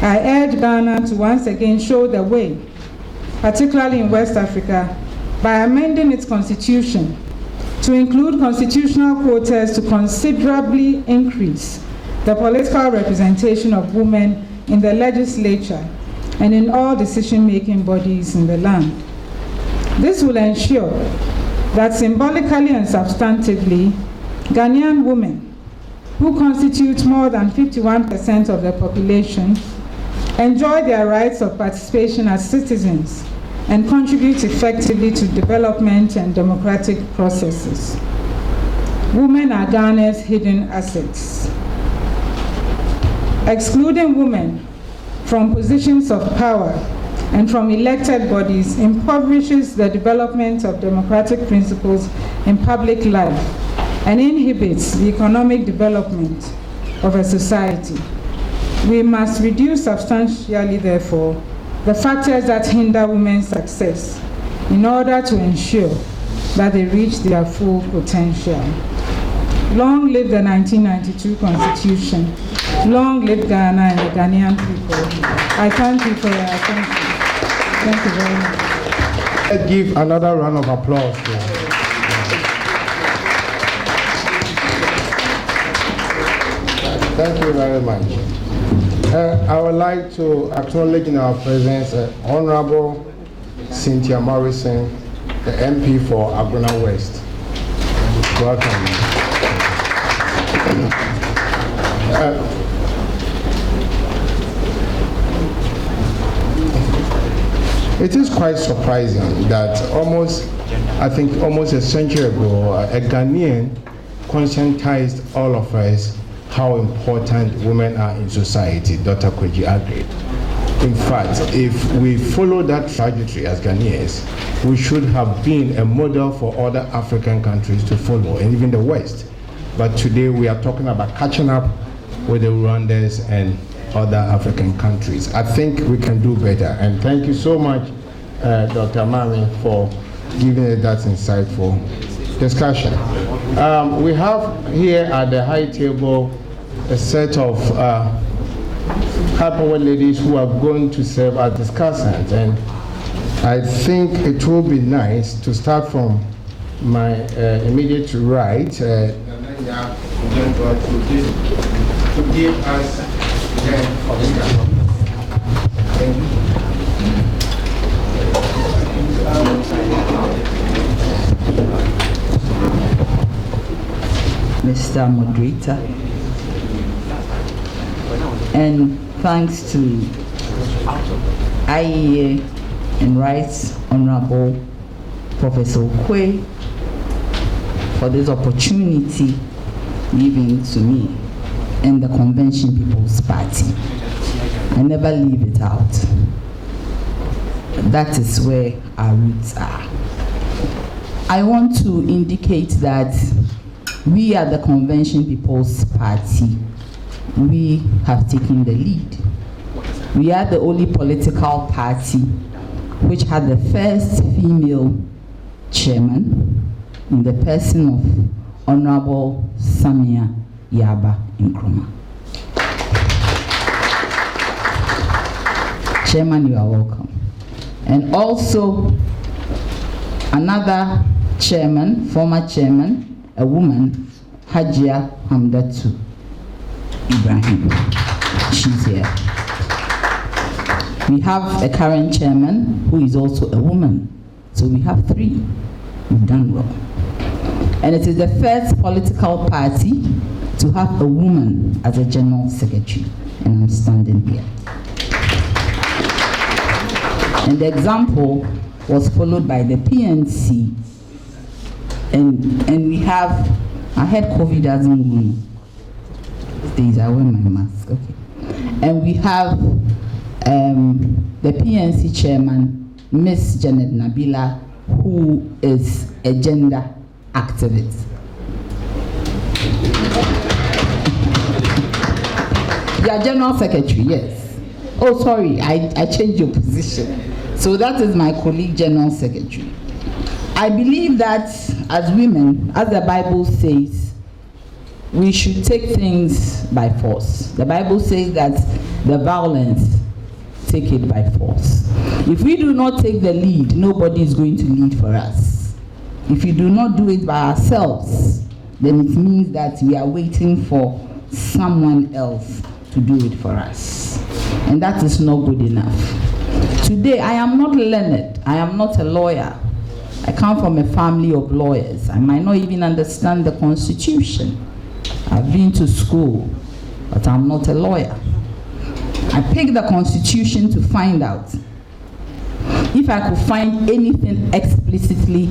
I urge Ghana to once again show the way, particularly in West Africa, by amending its constitution to include constitutional quotas to considerably increase the political representation of women in the legislature and in all decision-making bodies in the land. This will ensure that symbolically and substantively, Ghanaian women, who constitute more than 51% of the population, enjoy their rights of participation as citizens and contribute effectively to development and democratic processes. Women are Ghana's hidden assets. Excluding women from positions of power and from elected bodies impoverishes the development of democratic principles in public life and inhibits the economic development of a society. We must reduce substantially, therefore, the factors that hinder women's success in order to ensure that they reach their full potential. Long live the 1992 Constitution. Long live Ghana and the Ghanaian people. I thank you for your attention. Thank you very much. Let's give another round of applause. Thank you very much. I would like to acknowledge in our presence Honorable Cynthia Morrison, the MP for Agona West. Welcome. It is quite surprising that almost a century ago, a Ghanaian conscientized all of us how important women are in society. Dr. Kweji agreed. In fact, if we follow that trajectory as Ghanaians, we should have been a model for other African countries to follow, and even the West. But today we are talking about catching up with the Rwandans and other African countries. I think we can do better. And thank you so much, Dr. Mami, for giving us that insightful discussion. We have here at the high table a set of high-powered ladies who are going to serve as discussants, and I think it will be nice to start from my immediate right, to give us thank you. Mr. Moderator, and thanks to IEA and Rights Honorable Professor OQUAYE for this opportunity given to me and the Convention People's Party. I never leave it out. That is where our roots are. I want to indicate that we at the Convention People's Party, we have taken the lead. We are the only political party which had the first female chairman in the person of Honorable Samia Yaba Nkrumah. Chairman, you are welcome. And also another chairman, former chairman, a woman, Hajia Hamdatu Ibrahim. She's here. We have a current chairman who is also a woman. So we have 3. We've done well. And it is the first political party to have a woman as a general secretary. And I'm standing here. And the example was followed by the PNC. And we have, I had COVID doesn't go. These days I wear my mask, okay. And we have the PNC chairman, Miss Janet Nabila, who is a gender activist. You are general secretary, yes. Oh, sorry, I changed your position. So that is my colleague, general secretary. I believe that as women, as the Bible says, we should take things by force. The Bible says that the violence, take it by force. If we do not take the lead, nobody is going to lead for us. If we do not do it by ourselves, then it means that we are waiting for someone else to do it for us. And that is not good enough. Today, I am not learned. I am not a lawyer. I come from a family of lawyers. I might not even understand the Constitution. I've been to school, but I'm not a lawyer. I picked the Constitution to find out if I could find anything explicitly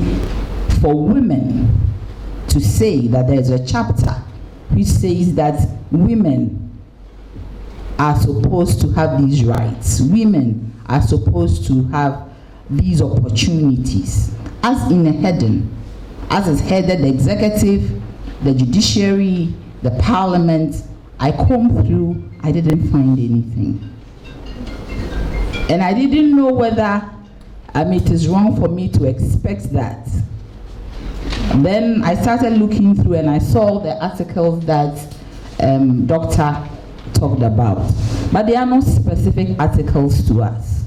for women to say that there's a chapter which says that women are supposed to have these rights. Women are supposed to have these opportunities. As in a heading, as is headed the executive, the judiciary, the parliament, I combed through, I didn't find anything. And I didn't know whether it is wrong for me to expect that. And then I started looking through and I saw the articles that Doctor talked about. But they are not specific articles to us.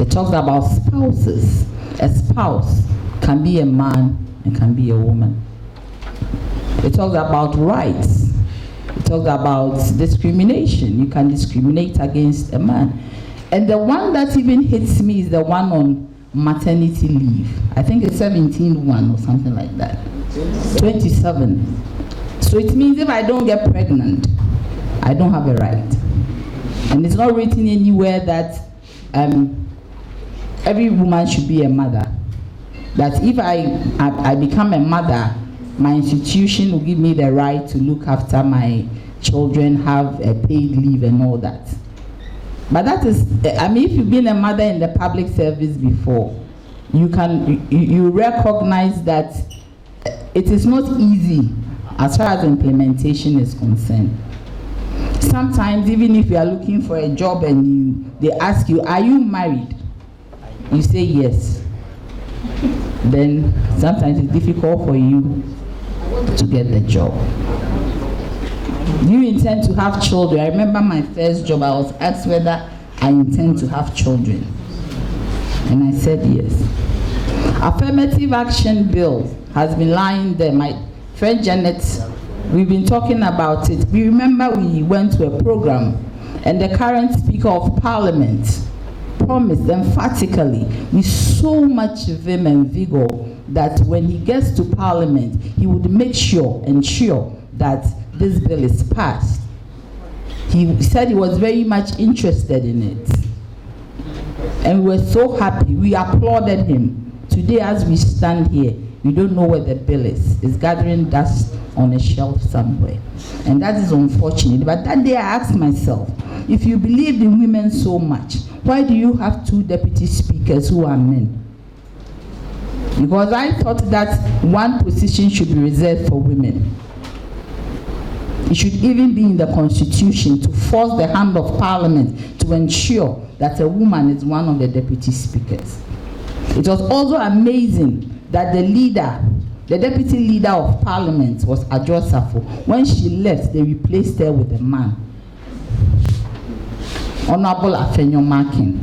It talks about spouses. A spouse can be a man and can be a woman. It talks about rights. It talks about discrimination. You can discriminate against a man. And the one that even hits me is the one on maternity leave. I think it's 17(1) or something like that. 27. So it means if I don't get pregnant, I don't have a right. And it's not written anywhere that every woman should be a mother. That if I become a mother, my institution will give me the right to look after my children, have a paid leave and all that. But that is, if you've been a mother in the public service before, you recognize that it is not easy as far as implementation is concerned. Sometimes, even if you are looking for a job and they ask you, are you married? You say yes. Then sometimes it's difficult for you to get the job. Do you intend to have children? I remember my first job, I was asked whether I intend to have children. And I said yes. Affirmative Action Bill has been lying there. My friend Janet, we've been talking about it. We remember we went to a program and the current Speaker of Parliament promised emphatically with so much vim and vigor that when he gets to Parliament, he would ensure that this bill is passed. He said he was very much interested in it. And we were so happy. We applauded him. Today, as we stand here, we don't know where the bill is. It's gathering dust on a shelf somewhere. And that is unfortunate. But that day I asked myself, if you believed in women so much, why do you have 2 deputy speakers who are men? Because I thought that one position should be reserved for women. It should even be in the Constitution to force the hand of Parliament to ensure that a woman is one of the deputy speakers. It was also amazing that the deputy leader of Parliament was Adjo Safo. When she left, they replaced her with a man. Honorable Afenyo Makin.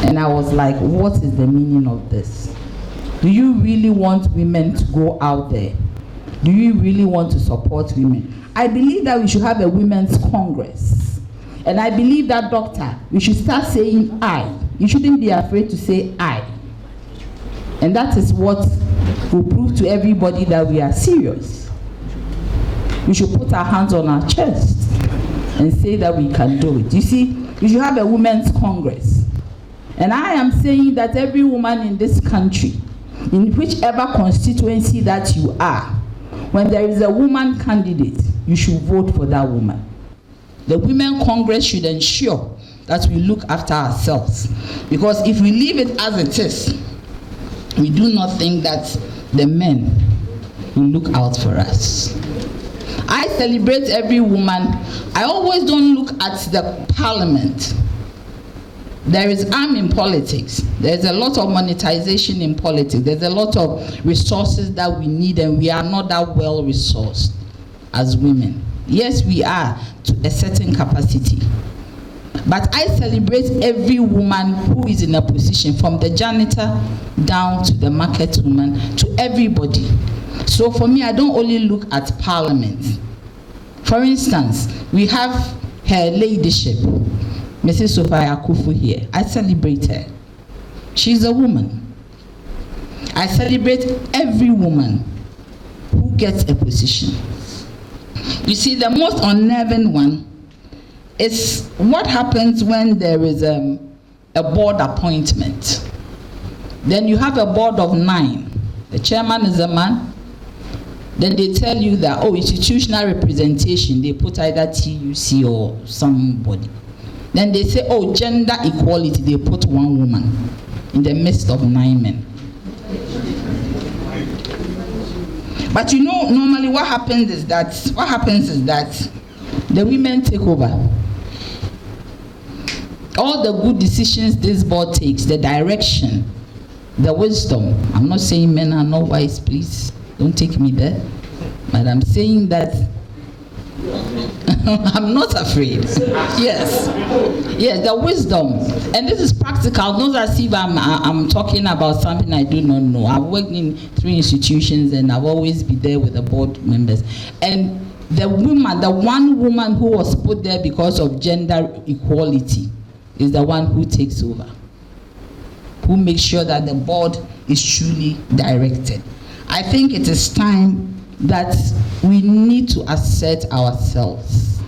And I was like, what is the meaning of this? Do you really want women to go out there? Do you really want to support women? I believe that we should have a women's congress. And I believe that, Doctor, we should start saying I. You shouldn't be afraid to say I. And that is what will prove to everybody that we are serious. We should put our hands on our chest and say that we can do it. You see, we should have a women's congress. And I am saying that every woman in this country, in whichever constituency that you are, when there is a woman candidate, you should vote for that woman. The Women Congress should ensure that we look after ourselves. Because if we leave it as it is, we do not think that the men will look out for us. I celebrate every woman. I always don't look at the Parliament. There is arm in politics. There's a lot of monetization in politics. There's a lot of resources that we need, and we are not that well resourced as women. Yes, we are to a certain capacity. But I celebrate every woman who is in a position, from the janitor down to the market woman, to everybody. So for me, I don't only look at Parliament. For instance, we have her ladyship, Mrs. Sophia Akufu here. I celebrate her. She's a woman. I celebrate every woman who gets a position. You see, the most unnerving one is what happens when there is a board appointment. Then you have a board of 9. The chairman is a man. Then they tell you that, oh, institutional representation, they put either TUC or somebody. Then they say, oh, gender equality, they put 1 woman in the midst of 9 men. But you know, normally what happens is that the women take over. All the good decisions this board takes, the direction, the wisdom. I'm not saying men are not wise, please don't take me there. But I'm saying that I'm not afraid. Yes, the wisdom. And this is practical, not as if I'm talking about something I do not know. I've worked in 3 institutions and I've always been there with the board members. And the woman, the one woman who was put there because of gender equality is the one who takes over, who makes sure that the board is truly directed. I think it is time that we need to assert ourselves.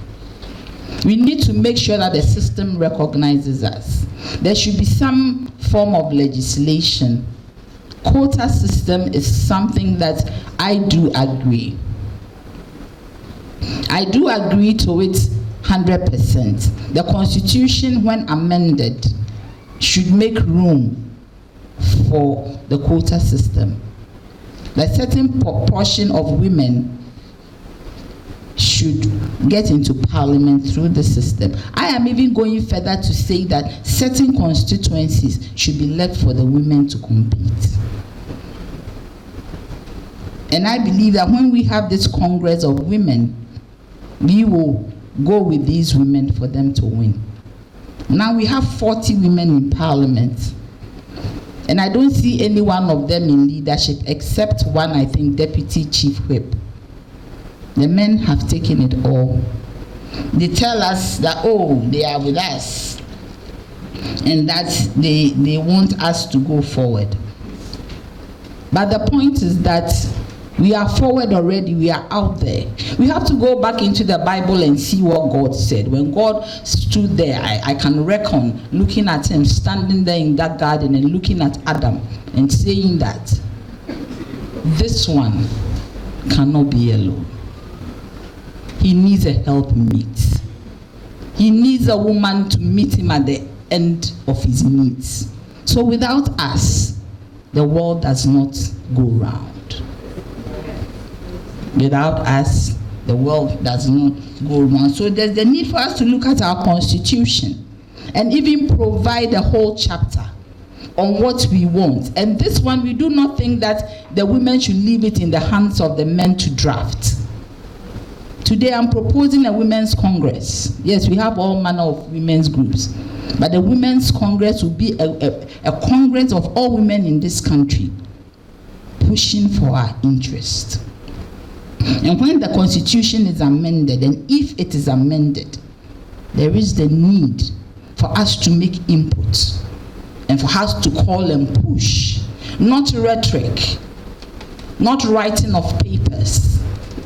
We need to make sure that the system recognizes us. There should be some form of legislation. Quota system is something that I do agree. I do agree to it 100%. The Constitution, when amended, should make room for the quota system. A certain proportion of women should get into Parliament through the system. I am even going further to say that certain constituencies should be left for the women to compete. And I believe that when we have this Congress of Women, we will go with these women for them to win. Now we have 40 women in Parliament. And I don't see any one of them in leadership except one, I think, Deputy Chief Whip. The men have taken it all. They tell us that, oh, they are with us and that they want us to go forward. But the point is that we are forward already, we are out there. We have to go back into the Bible and see what God said. When God stood there, I can reckon looking at him standing there in that garden and looking at Adam and saying that this one cannot be alone. He needs a helpmeet. He needs a woman to meet him at the end of his needs. So without us, the world does not go round. Without us, the world does not go round. So there's the need for us to look at our Constitution and even provide a whole chapter on what we want. And this one, we do not think that the women should leave it in the hands of the men to draft. Today I'm proposing a women's congress. Yes, we have all manner of women's groups, but the women's congress will be a congress of all women in this country pushing for our interest. And when the Constitution is amended, and if it is amended, there is the need for us to make input and for us to call and push, not rhetoric, not writing of papers.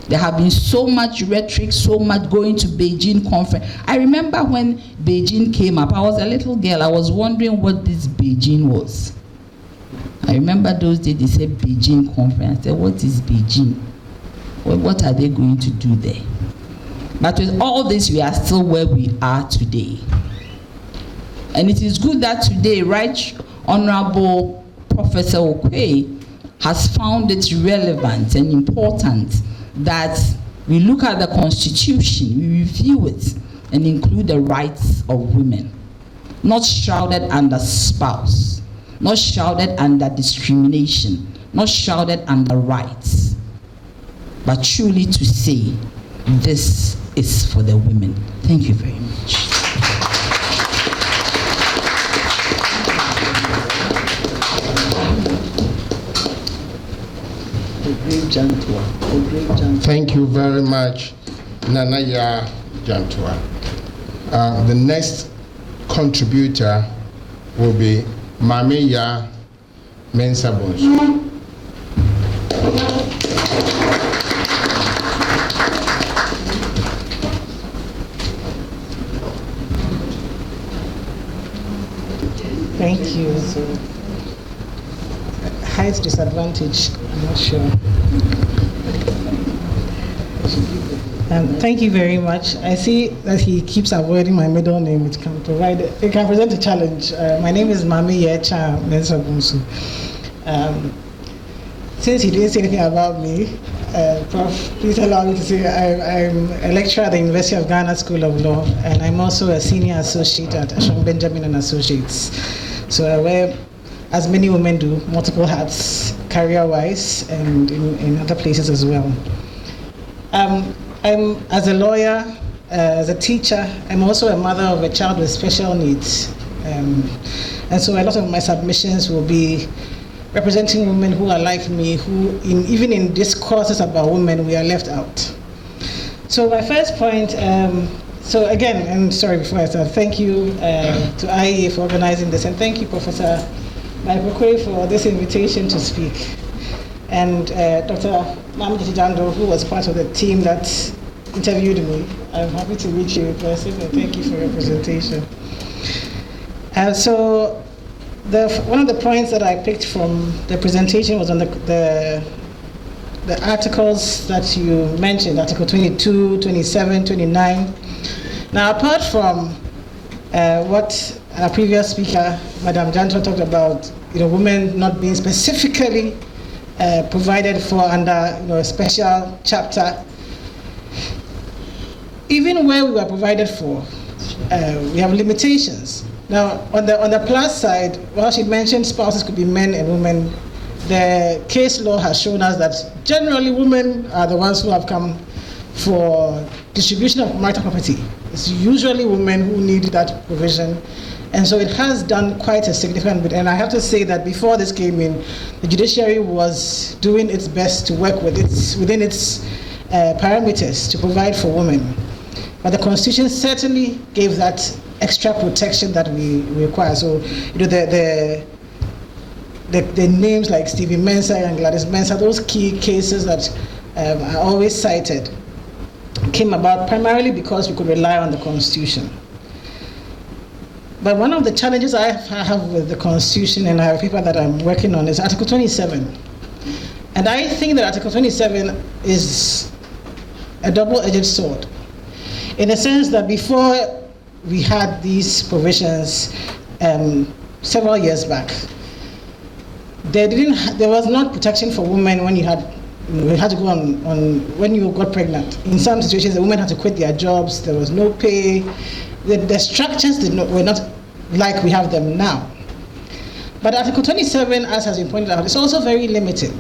There have been so much rhetoric, so much going to Beijing conference. I remember when Beijing came up, I was a little girl, I was wondering what this Beijing was. I remember those days they said Beijing conference. I said, what is Beijing? Well, what are they going to do there? But with all this, we are still where we are today. And it is good that today, Right Honorable Professor OQUAYE has found it relevant and important that we look at the Constitution, we review it, and include the rights of women, not shrouded under spouse, not shrouded under discrimination, not shrouded under rights, but truly to say, this is for the women. Thank you very much. Jantua. Thank you very much, Nanaya Jantua. The next contributor will be Mamiya Mensabons. Thank you. So, height disadvantage, I'm not sure. Thank you very much. I see that he keeps avoiding my middle name. It can present a challenge. My name is Mami Yecha Mensabunsu. Since he didn't say anything about me, Prof, please allow me to say I'm a lecturer at the University of Ghana School of Law, and I'm also a senior associate at Ashon Benjamin and Associates. So I wear, as many women do, multiple hats, career-wise, and in other places as well. I'm, as a lawyer, as a teacher, I'm also a mother of a child with special needs. And so a lot of my submissions will be representing women who are like me, who, even in discourses about women, we are left out. So my first point, so again, and sorry before I start, thank you to IEA for organizing this, and thank you, Professor Michael OQUAYE, for this invitation to speak. And Dr. Mamji Jando, who was part of the team that interviewed me. I'm happy to meet you in person, and thank you for your presentation. So one of the points that I picked from the presentation was on the articles that you mentioned, Article 22, 27, 29. Now, apart from what our previous speaker, Madam Janto, talked about, women not being specifically provided for under a special chapter, even where we were provided for, we have limitations. Now, on the plus side, while she mentioned spouses could be men and women, the case law has shown us that generally women are the ones who have come for distribution of marital property. It's usually women who need that provision. And so it has done quite a significant bit. And I have to say that before this came in, the judiciary was doing its best to work within its parameters to provide for women. But the Constitution certainly gave that extra protection that we require. So, the names like Stevie Mensah and Gladys Mensah, those key cases that are always cited, came about primarily because we could rely on the Constitution. But one of the challenges I have with the Constitution, and I have a paper that I'm working on, is Article 27. And I think that Article 27 is a double-edged sword, in the sense that before we had these provisions several years back, there was not protection for women when you had to go on when you got pregnant. In some situations, the women had to quit their jobs. There was no pay. The structures were not like we have them now. But Article 27, as has been pointed out, is also very limited.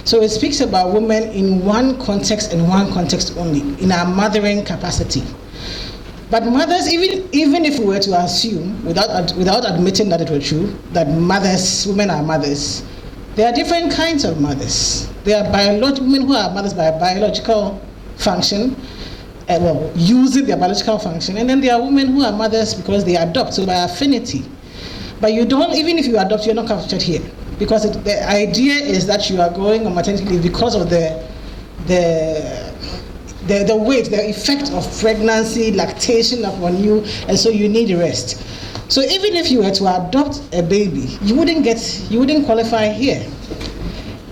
So it speaks about women in one context and one context only, in our mothering capacity. But mothers, even if we were to assume, without admitting that it were true, that women are mothers, there are different kinds of mothers. There are women who are mothers by a biological function, using their biological function, and then there are women who are mothers because they adopt, so by affinity. But you don't, even if you adopt, you're not captured here, because the idea is that you are going on maternity leave because of the weight, the effect of pregnancy, lactation upon you, and so you need rest. So even if you were to adopt a baby, you wouldn't qualify here.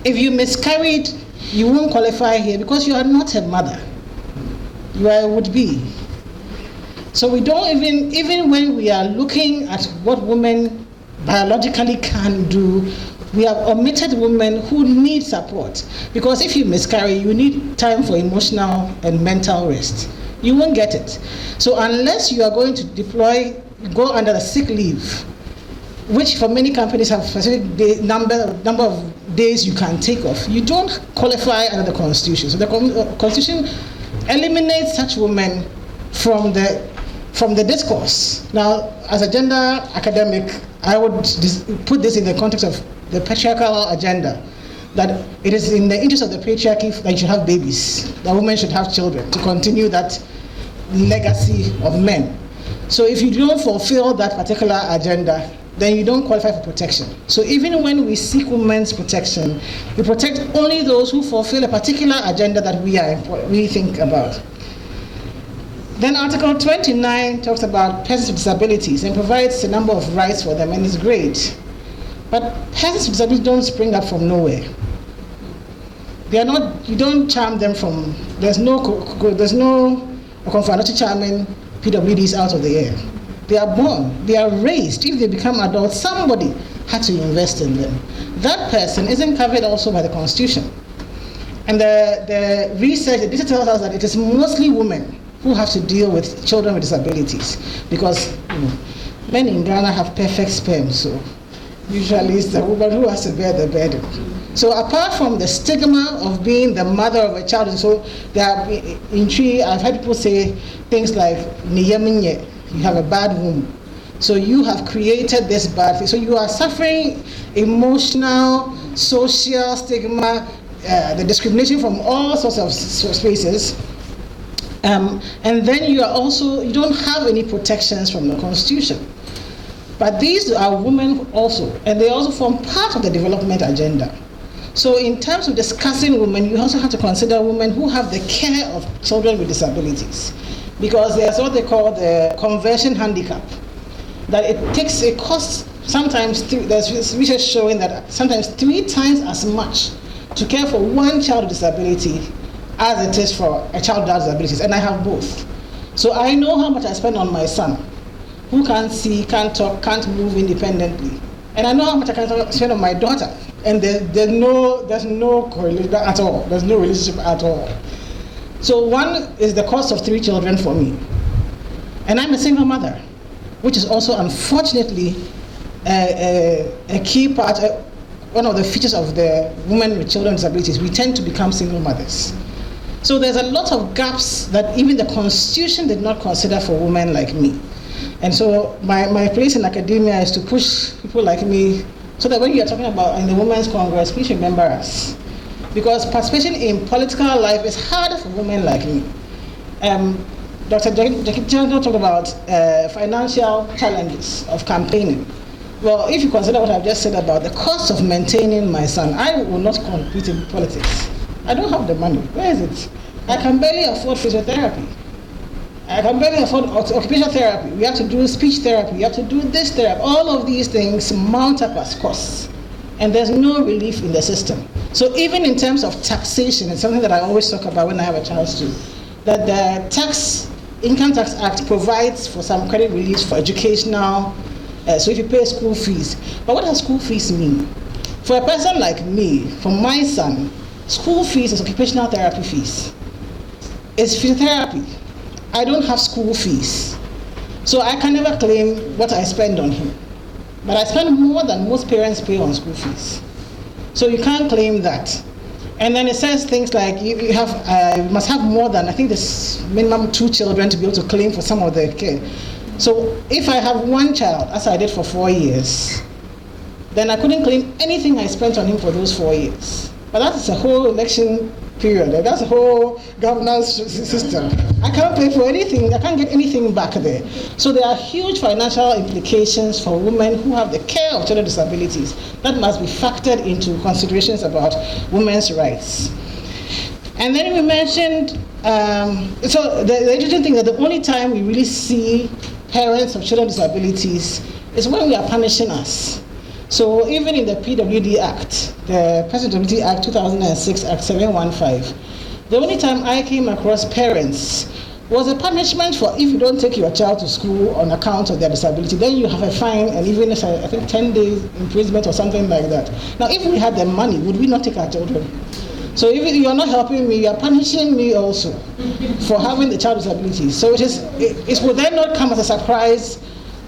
If you miscarried, you won't qualify here because you are not a mother. You are a would-be. So we don't even when we are looking at what women biologically can do, we have omitted women who need support. Because if you miscarry, you need time for emotional and mental rest. You won't get it. So unless you are going to go under the sick leave, which for many companies have specific number of days you can take off, you don't qualify under the Constitution. So the Constitution eliminates such women from the discourse. Now, as a gender academic, I would put this in the context of the patriarchal agenda, that it is in the interest of the patriarchy that you should have babies, that women should have children to continue that legacy of men. So if you don't fulfill that particular agenda, then you don't qualify for protection. So even when we seek women's protection, we protect only those who fulfill a particular agenda that we think about. Then Article 29 talks about persons with disabilities and provides a number of rights for them, and it's great. But persons with disabilities don't spring up from nowhere. They are not, you don't charm them from, there's no charming PWDs out of the air. They are born, they are raised. If they become adults, somebody had to invest in them. That person isn't covered also by the Constitution. And the research, the data tells us that it is mostly women who have to deal with children with disabilities, because men in Ghana have perfect sperm, so usually it's the woman who has to bear the burden. So apart from the stigma of being the mother of a child, so there are, I've heard people say things like, you have a bad womb. So you have created this bad thing. So you are suffering emotional, social stigma, the discrimination from all sorts of spaces. And then you don't have any protections from the Constitution. But these are women also, and they also form part of the development agenda. So in terms of discussing women, you also have to consider women who have the care of children with disabilities, because there's what they call the conversion handicap, that it costs sometimes, there's research showing that sometimes 3 times as much to care for one child with disability as it is for a child without disabilities, and I have both. So I know how much I spend on my son, who can't see, can't talk, can't move independently. And I know how much I can spend on my daughter, and there's no correlation at all. There's no relationship at all. So one is the cost of 3 children for me. And I'm a single mother, which is also unfortunately a key part, one of the features of the women with children with disabilities. We tend to become single mothers. So there's a lot of gaps that even the Constitution did not consider for women like me. And so my place in academia is to push people like me, so that when you are talking about in the Women's Congress, please remember us. Because participation in political life is harder for women like me. Dr. Jackie talked about financial challenges of campaigning. Well, if you consider what I've just said about the cost of maintaining my son, I will not compete in politics. I don't have the money. Where is it? I can barely afford physiotherapy. I can barely afford occupational therapy. We have to do speech therapy. We have to do this therapy. All of these things mount up as costs. And there's no relief in the system. So even in terms of taxation, it's something that I always talk about when I have a chance to, that the Income Tax Act provides for some credit relief for educational, so if you pay school fees. But what does school fees mean? For a person like me, for my son, school fees is occupational therapy fees. It's physiotherapy. I don't have school fees. So I can never claim what I spend on him. But I spend more than most parents pay on school fees. So you can't claim that. And then it says things like you must have more than, I think there's minimum 2 children to be able to claim for some of the care. So if I have 1 child, as I did for 4 years, then I couldn't claim anything I spent on him for those 4 years. But that's a whole election period. That's a whole governance system. I can't pay for anything. I can't get anything back there. So there are huge financial implications for women who have the care of children with disabilities that must be factored into considerations about women's rights. And then we mentioned, so the interesting thing is that the only time we really see parents of children with disabilities is when we are punishing us. So even in the PWD Act, the Person with Disability Act 2006, Act 715, the only time I came across parents was a punishment for if you don't take your child to school on account of their disability, then you have a fine and even, I think, 10 days imprisonment or something like that. Now, if we had the money, would we not take our children? So if you are not helping me, you are punishing me also for having the child with disabilities. So it would then not come as a surprise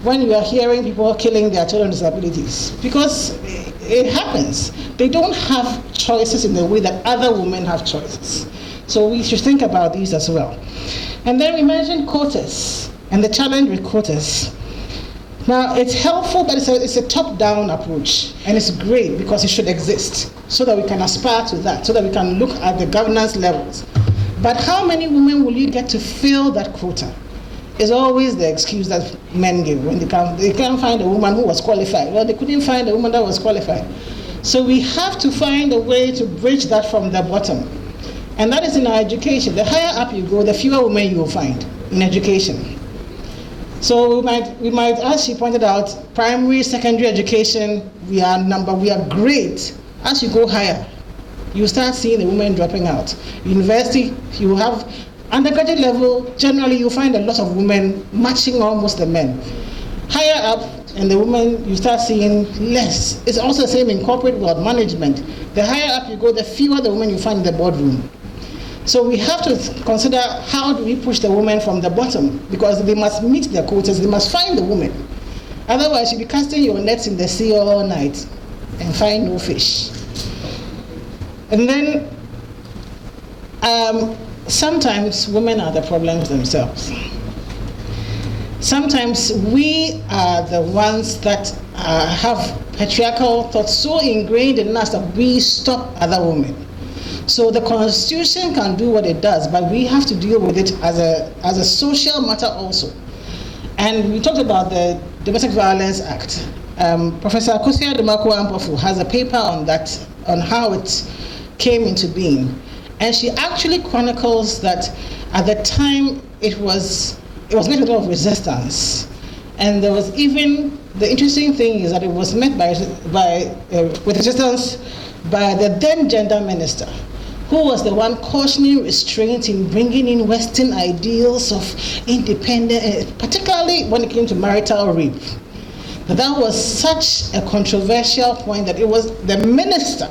when you are hearing people killing their children with disabilities, because it happens. They don't have choices in the way that other women have choices. So we should think about these as well. And then we mentioned quotas and the challenge with quotas. Now, it's helpful, but it's a top-down approach, and it's great because it should exist so that we can aspire to that, so that we can look at the governance levels. But how many women will you get to fill that quota? Is always the excuse that men give when they can't find a woman who was qualified. Well, they couldn't find a woman that was qualified. So we have to find a way to bridge that from the bottom. And that is in our education. The higher up you go, the fewer women you will find in education. So we might, as she pointed out, primary, secondary education, we are great. As you go higher, you start seeing the women dropping out. University, you have undergraduate level, generally you find a lot of women matching almost the men. Higher up, and the women, you start seeing less. It's also the same in corporate world management. The higher up you go, the fewer the women you find in the boardroom. So we have to consider how do we push the women from the bottom, because they must meet their quotas, they must find the women. Otherwise, you'll be casting your nets in the sea all night and find no fish. And then, sometimes women are the problems themselves. Sometimes we are the ones that have patriarchal thoughts so ingrained in us that we stop other women. So the Constitution can do what it does, but we have to deal with it as a social matter also. And we talked about the Domestic Violence Act. Professor Kosia Dumako Ampofu has a paper on that, on how it came into being. And she actually chronicles that at the time it was met with a lot of resistance. And there was even, the interesting thing is that it was met with resistance by the then gender minister, who was the one cautioning restraint in bringing in Western ideals of independence, particularly when it came to marital rape. But that was such a controversial point that it was the minister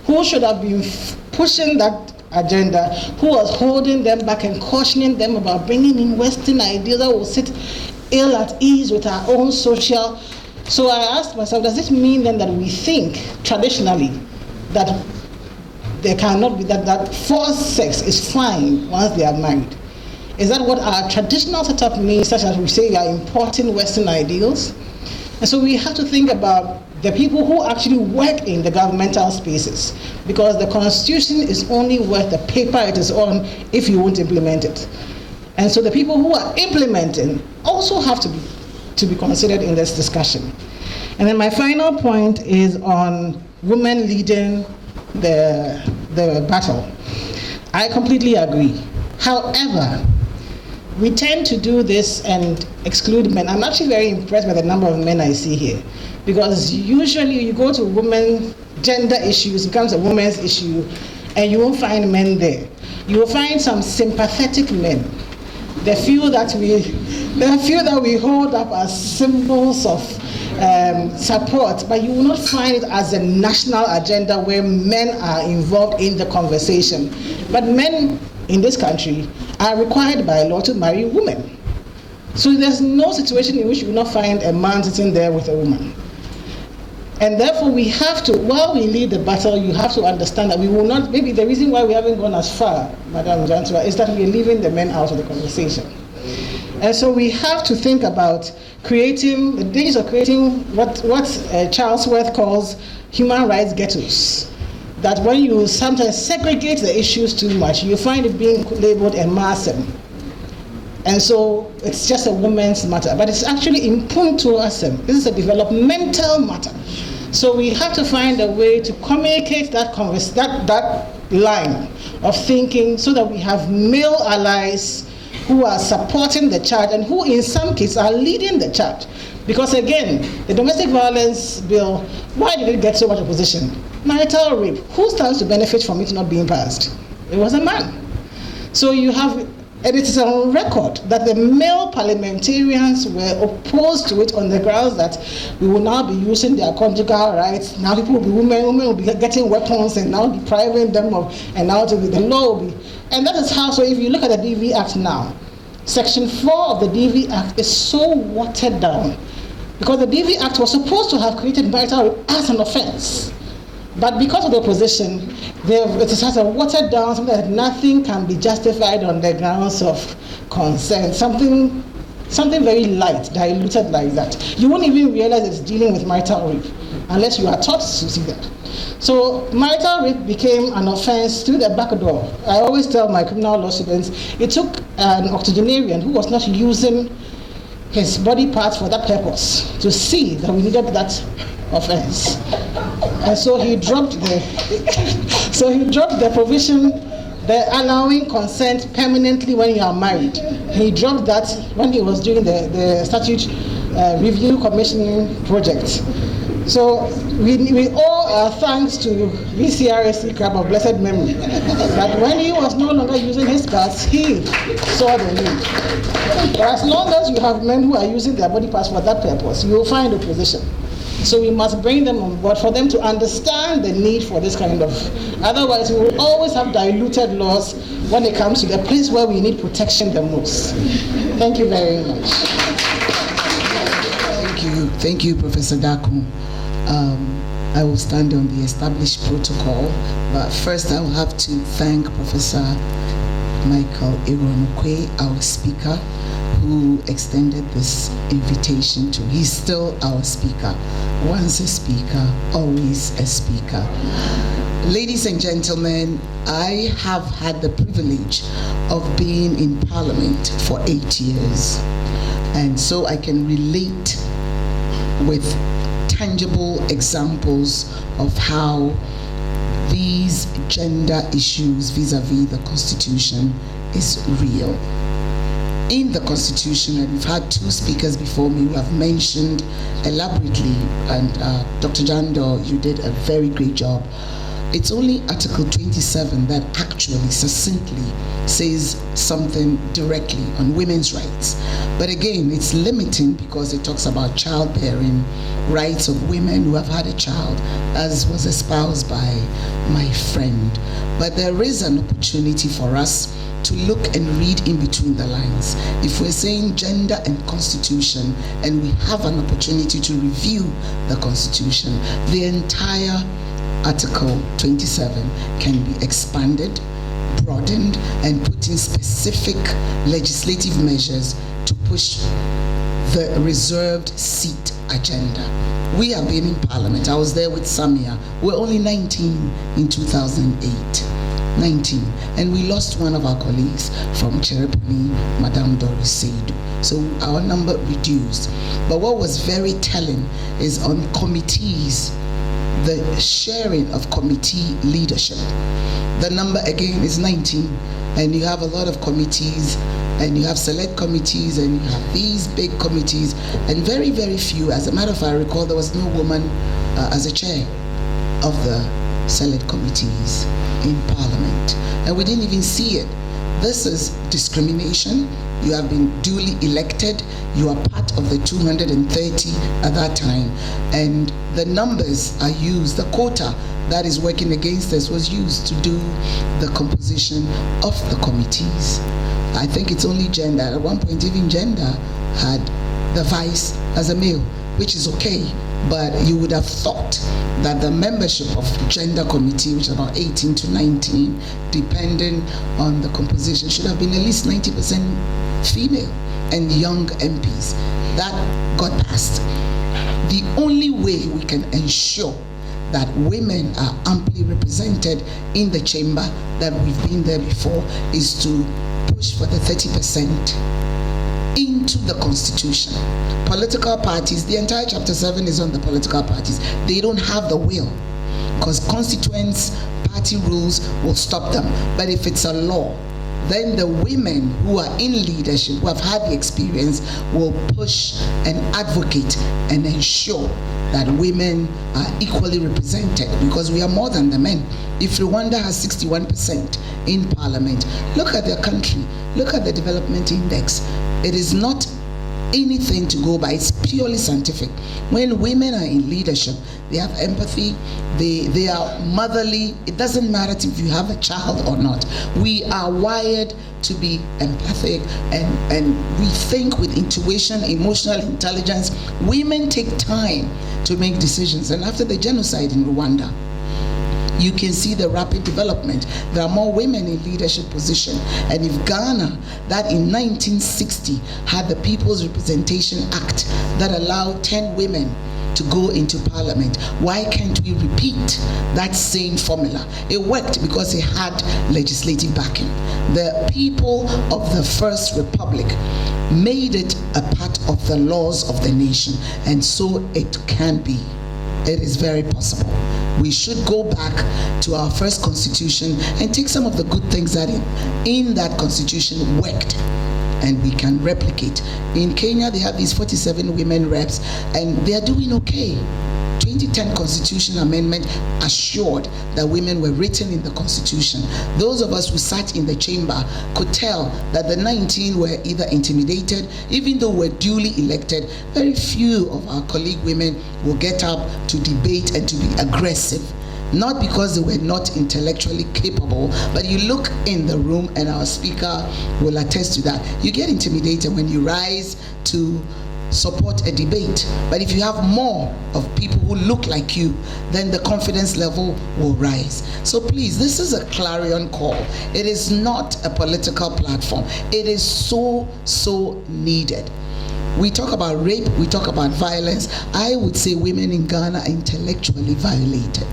who should have been pushing that agenda, who was holding them back and cautioning them about bringing in Western ideals that will sit ill at ease with our own social. So I asked myself, does it mean then that we think traditionally that there cannot be, that forced sex is fine once they are married? Is that what our traditional setup means, such as we say we are importing Western ideals? And so we have to think about the people who actually work in the governmental spaces, because the Constitution is only worth the paper it is on if you won't implement it. And so the people who are implementing also have to be considered in this discussion. And then my final point is on women leading the battle. I completely agree. However, we tend to do this and exclude men. I'm actually very impressed by the number of men I see here, because usually you go to women, gender issues, it becomes a women's issue, and you won't find men there. You will find some sympathetic men, the few that we hold up as symbols of support, but you will not find it as a national agenda where men are involved in the conversation. But men in this country are required by law to marry women. So there's no situation in which you will not find a man sitting there with a woman. And therefore we have to, while we lead the battle, you have to understand that we will not, maybe the reason why we haven't gone as far, Madam Jantua, is that we are leaving the men out of the conversation. And so we have to think about creating, the dangers of creating what Charles Worth calls human rights ghettos. That when you sometimes segregate the issues too much, you find it being labeled a massum. And so it's just a woman's matter, but it's actually impunto asem. This is a developmental matter. So we have to find a way to communicate that line of thinking so that we have male allies who are supporting the charge and who in some cases are leading the charge. Because again, the domestic violence bill, why did it get so much opposition? Marital rape, who stands to benefit from it not being passed? It was a man. So you have, and it is on record that the male parliamentarians were opposed to it on the grounds that we will now be using their conjugal rights. Now people will be women will be getting weapons and now depriving them of, and now the law will be. And that is how, so if you look at the DV Act now, Section 4 of the DV Act is so watered down because the DV Act was supposed to have created marital rape as an offense. But because of the opposition, it has a watered down, something that nothing can be justified on the grounds of consent, something something very light, diluted like that. You won't even realize it's dealing with marital rape unless you are taught to see that. So marital rape became an offense through the back door. I always tell my criminal law students, it took an octogenarian who was not using his body parts for that purpose to see that we needed that offense. And so he dropped the provision, the allowing consent permanently when you are married. He dropped that when he was doing the statute review commissioning project. So we owe our thanks to VCRSC Crab of blessed memory that when he was no longer using his parts, he saw the need. But as long as you have men who are using their body parts for that purpose, you will find opposition. So we must bring them on board for them to understand the need for this kind of. Otherwise, we will always have diluted laws when it comes to the place where we need protection the most. Thank you very much. Thank you, Professor Daku. I will stand on the established protocol, but first I will have to thank Professor Michael OQUAYE, our speaker, who extended this invitation to. He's still our speaker. Once a speaker, always a speaker. Ladies and gentlemen, I have had the privilege of being in Parliament for 8 years, and so I can relate with tangible examples of how these gender issues vis-a-vis the Constitution is real. In the Constitution, and we've had two speakers before me who have mentioned elaborately, and Dr. Jando, you did a very great job. It's only Article 27 that actually succinctly says something directly on women's rights. But again, it's limiting because it talks about childbearing, rights of women who have had a child, as was espoused by my friend. But there is an opportunity for us to look and read in between the lines. If we're saying gender and Constitution, and we have an opportunity to review the Constitution, the entire Article 27 can be expanded, broadened, and put in specific legislative measures to push the reserved seat agenda. We have been in Parliament. I was there with Samia. We're only 19 in 2008. 19, and we lost one of our colleagues from Chereponi, Madame Doris Seidu. So our number reduced. But what was very telling is on committees, the sharing of committee leadership. The number again is 19, and you have a lot of committees, and you have select committees, and you have these big committees, and very, very few. As a matter of fact, I recall there was no woman as a chair of the select committees in Parliament, and we didn't even see it. This is discrimination. You have been duly elected. You are part of the 230 at that time, and the numbers are used. The quota that is working against us was used to do the composition of the committees. I think it's only gender. At one point, even gender had the vice as a male, which is okay. But you would have thought that the membership of gender committee, which is about 18 to 19, depending on the composition, should have been at least 90% female and young MPs. That got passed. The only way we can ensure that women are amply represented in the chamber, that we've been there before, is to push for the 30% into the Constitution. Political parties, the entire Chapter 7 is on the political parties. They don't have the will, because constituents, party rules will stop them. But if it's a law, then the women who are in leadership, who have had the experience, will push and advocate and ensure that women are equally represented, because we are more than the men. If Rwanda has 61% in Parliament, look at their country, look at the development index. It is not anything to go by, it's purely scientific. When women are in leadership, they have empathy, they are motherly. It doesn't matter if you have a child or not. We are wired to be empathic, and we think with intuition, emotional intelligence. Women take time to make decisions, and after the genocide in Rwanda, you can see the rapid development. There are more women in leadership position. And if Ghana, that in 1960 had the People's Representation Act that allowed 10 women to go into parliament, why can't we repeat that same formula? It worked because it had legislative backing. The people of the First Republic made it a part of the laws of the nation, and so it can be. It is very possible. We should go back to our first constitution and take some of the good things that in that constitution worked, and we can replicate. In Kenya, they have these 47 women reps, and they are doing okay. 2010 Constitution Amendment assured that women were written in the Constitution. Those of us who sat in the chamber could tell that the 19 were either intimidated, even though we're duly elected. Very few of our colleague women will get up to debate and to be aggressive. Not because they were not intellectually capable, but you look in the room, and our speaker will attest to that. You get intimidated when you rise to support a debate, but if you have more of people who look like you, then the confidence level will rise. So please, this is a clarion call. It is not a political platform. It is so needed. We talk about rape, we talk about violence. I would say women in Ghana are intellectually violated.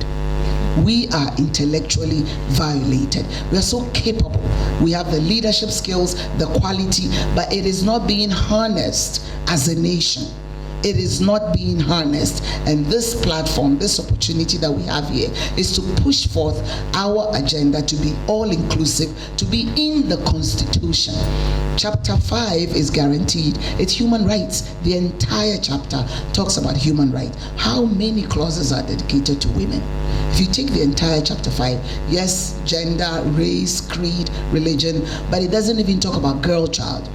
We are intellectually violated. We are so capable. We have the leadership skills, the quality, but it is not being harnessed as a nation. It is not being harnessed. And this platform, this opportunity that we have here, is to push forth our agenda to be all-inclusive, to be in the Constitution. Chapter 5 is guaranteed. It's human rights. The entire chapter talks about human rights. How many clauses are dedicated to women? If you take the entire chapter 5, yes, gender, race, creed, religion, but it doesn't even talk about girl child.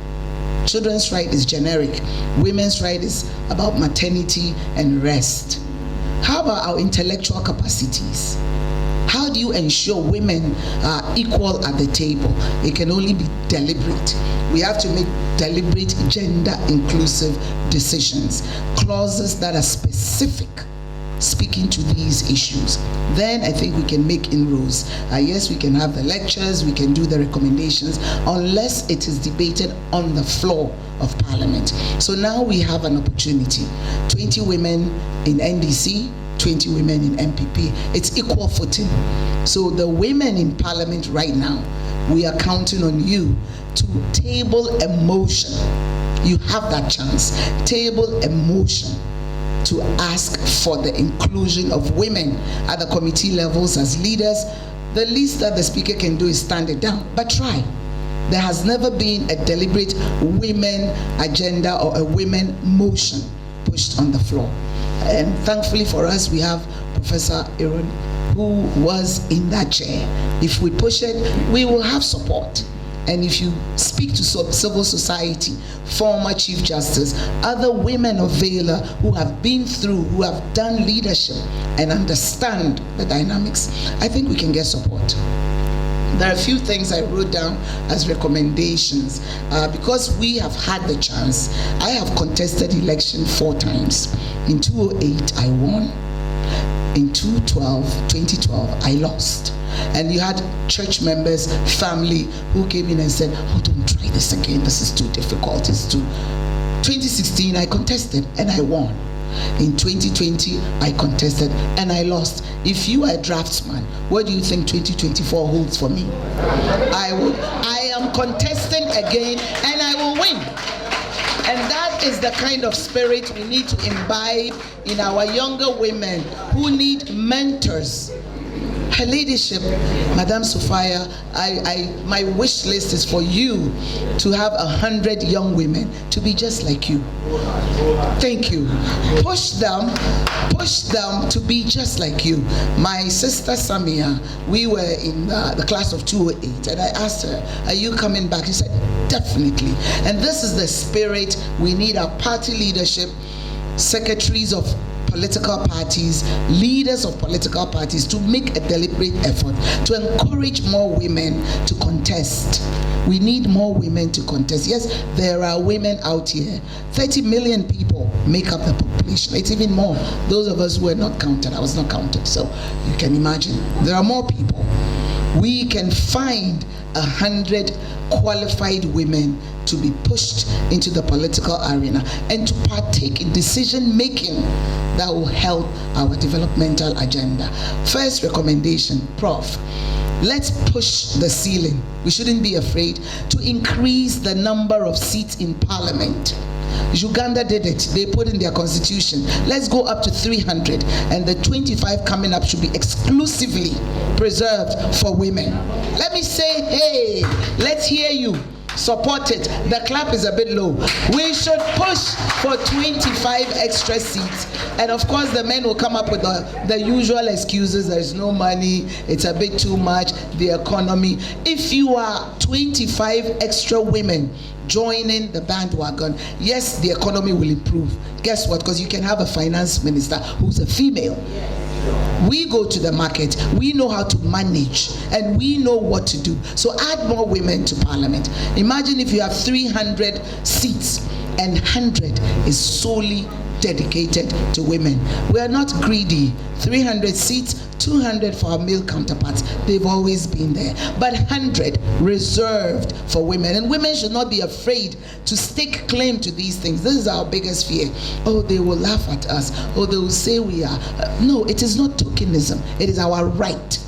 Children's right is generic. Women's right is about maternity and rest. How about our intellectual capacities? How do you ensure women are equal at the table? It can only be deliberate. We have to make deliberate gender inclusive decisions. Clauses that are specific, speaking to these issues. Then I think we can make inroads. Yes, we can have the lectures, we can do the recommendations, unless it is debated on the floor of Parliament. So now we have an opportunity. 20 women in NDC, 20 women in MPP. It's equal footing. So the women in Parliament right now, we are counting on you to table a motion. You have that chance. Table a motion to ask for the inclusion of women at the committee levels as leaders. The least that the speaker can do is stand it down, but try. There has never been a deliberate women agenda or a women motion pushed on the floor. And thankfully for us, we have Professor Aaron, who was in that chair. If we push it, we will have support. And if you speak to civil society, former Chief Justice, other women of Valor who have been through, who have done leadership and understand the dynamics, I think we can get support. There are a few things I wrote down as recommendations because we have had the chance. I have contested election 4 times. In 2008, I won. In 2012, I lost. And you had church members, family, who came in and said, oh, don't try this again. This is too difficult. It's too... 2016, I contested and I won. In 2020, I contested and I lost. If you are a draftsman, what do you think 2024 holds for me? I am contesting again and I will win. And that is the kind of spirit we need to imbibe in our younger women who need mentors. Her leadership, Madame Sophia, my wish list is for you to have 100 young women to be just like you. Thank you. Push them to be just like you. My sister Samia, we were in the class of 208, and I asked her, are you coming back? She said, definitely. And this is the spirit we need. Our party leadership, secretaries of political parties, leaders of political parties, to make a deliberate effort to encourage more women to contest. We need more women to contest. Yes, there are women out here. 30 million people make up the population. It's even more. Those of us who were not counted, I was not counted, so you can imagine. There are more people. We can find 100 qualified women to be pushed into the political arena and to partake in decision making that will help our developmental agenda. First recommendation, Prof. Let's push the ceiling. We shouldn't be afraid to increase the number of seats in parliament. Uganda did it. They put in their constitution. Let's go up to 300, and the 25 coming up should be exclusively preserved for women. Let me say, hey, let's hear you. Support it. The clap is a bit low. We should push for 25 extra seats. And of course, the men will come up with the usual excuses. There's no money. It's a bit too much. The economy. If you are 25 extra women joining the bandwagon, yes, the economy will improve. Guess what? Because you can have a finance minister who's a female. We go to the market, we know how to manage, and we know what to do. So add more women to parliament. Imagine if you have 300 seats and 100 is solely dedicated to women. We are not greedy. 300 seats, 200 for our male counterparts. They've always been there. But 100 reserved for women. And women should not be afraid to stake claim to these things. This is our biggest fear. Oh, they will laugh at us. Oh, they will say we are. No, it is not tokenism. It is our right.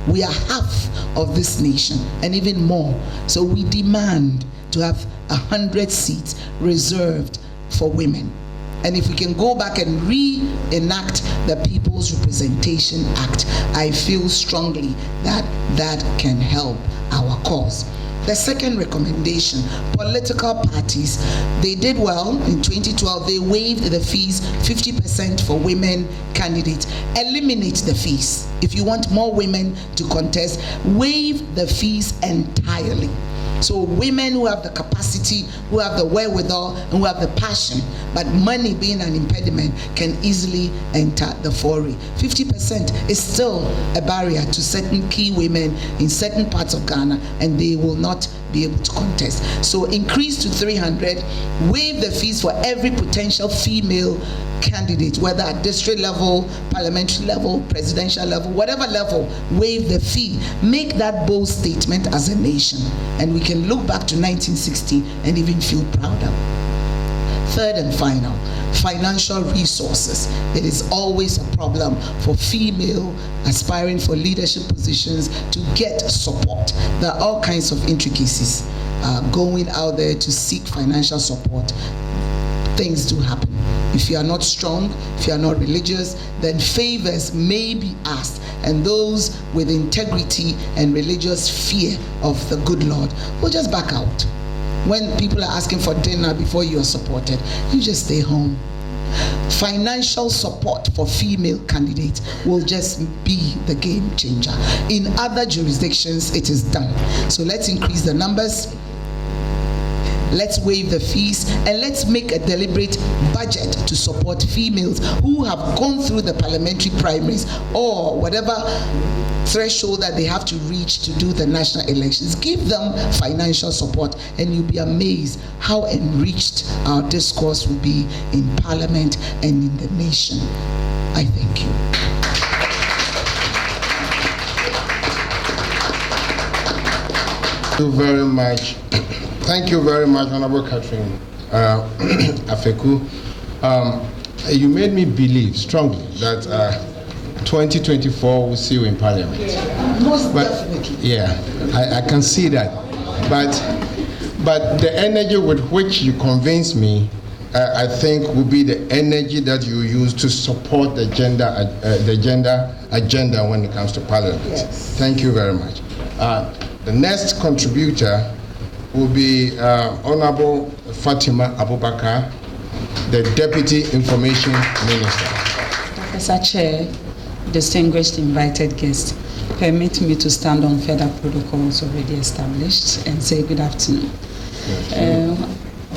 We are half of this nation and even more. So we demand to have 100 seats reserved for women. And if we can go back and reenact the People's Representation Act, I feel strongly that that can help our cause. The second recommendation, political parties, they did well in 2012. They waived the fees, 50% for women candidates. Eliminate the fees. If you want more women to contest, waive the fees entirely. So women who have the capacity, who have the wherewithal, and who have the passion, but money being an impediment, can easily enter the foray. 50% is still a barrier to certain key women in certain parts of Ghana, and they will not be able to contest. So increase to 300, waive the fees for every potential female candidate, whether at district level, parliamentary level, presidential level, whatever level, waive the fee. Make that bold statement as a nation, and we can look back to 1960 and even feel prouder. Third and final, financial resources. It is always a problem for female aspiring for leadership positions to get support. There are all kinds of intricacies going out there to seek financial support. Things do happen. If you are not strong, if you are not religious, then favors may be asked, and those with integrity and religious fear of the good Lord will just back out. When people are asking for dinner before you are supported, you just stay home. Financial support for female candidates will just be the game changer. In other jurisdictions, it is done. So let's increase the numbers. Let's waive the fees, and let's make a deliberate budget to support females who have gone through the parliamentary primaries or whatever threshold that they have to reach to do the national elections. Give them financial support, and you'll be amazed how enriched our discourse will be in parliament and in the nation. I thank you. Thank you very much. Thank you very much, Honorable Catherine Afeku. You made me believe strongly that 2024 will see you in Parliament. Most definitely. Yeah, I can see that. But the energy with which you convince me, I think, will be the energy that you use to support the gender agenda when it comes to Parliament. Yes. Thank you very much. The next contributor will be Honorable Fatima Abubakar, the Deputy Information Minister. Professor Chair, distinguished invited guests, permit me to stand on further protocols already established and say good afternoon.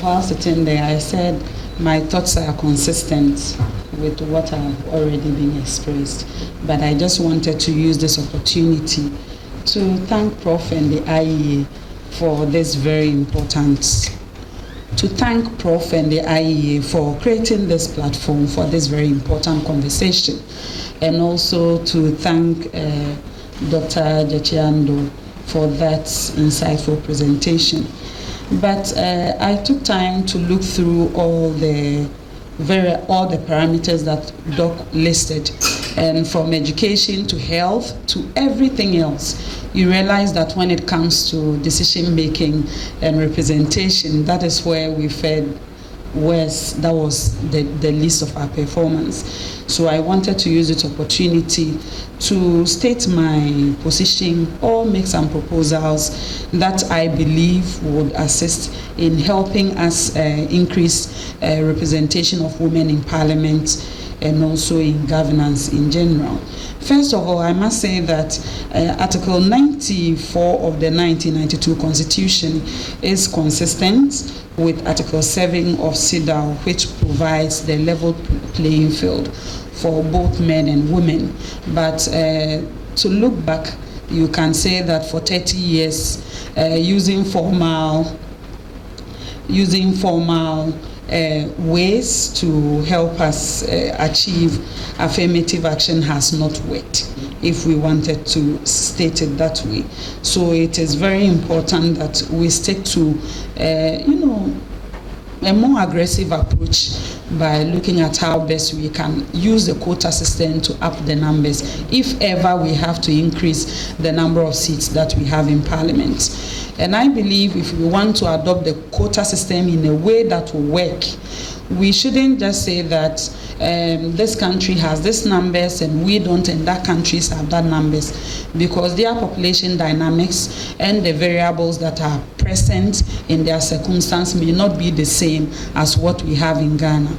While sitting there, I said my thoughts are consistent with what have already been expressed, but I just wanted to use this opportunity to thank Prof and the IEA for this very important, to thank Prof and the IEA for creating this platform for this very important conversation, and also to thank Dr. Jachiando for that insightful presentation. But I took time to look through all the parameters that Doc listed, and from education to health to everything else. You realize that when it comes to decision making and representation, that is where we fared worse. That was the least of our performance. So I wanted to use this opportunity to state my position or make some proposals that I believe would assist in helping us increase representation of women in Parliament and also in governance in general. First of all, I must say that Article 94 of the 1992 Constitution is consistent with Article 7 of CEDAW, which provides the level playing field for both men and women. But to look back, you can say that for 30 years, using formal ways to help us achieve affirmative action has not worked, if we wanted to state it that way. So it is very important that we stick to a more aggressive approach by looking at how best we can use the quota system to up the numbers, if ever we have to increase the number of seats that we have in Parliament. And I believe if we want to adopt the quota system in a way that will work, we shouldn't just say that this country has this numbers and we don't, and that countries have that numbers, because their population dynamics and the variables that are present in their circumstance may not be the same as what we have in Ghana.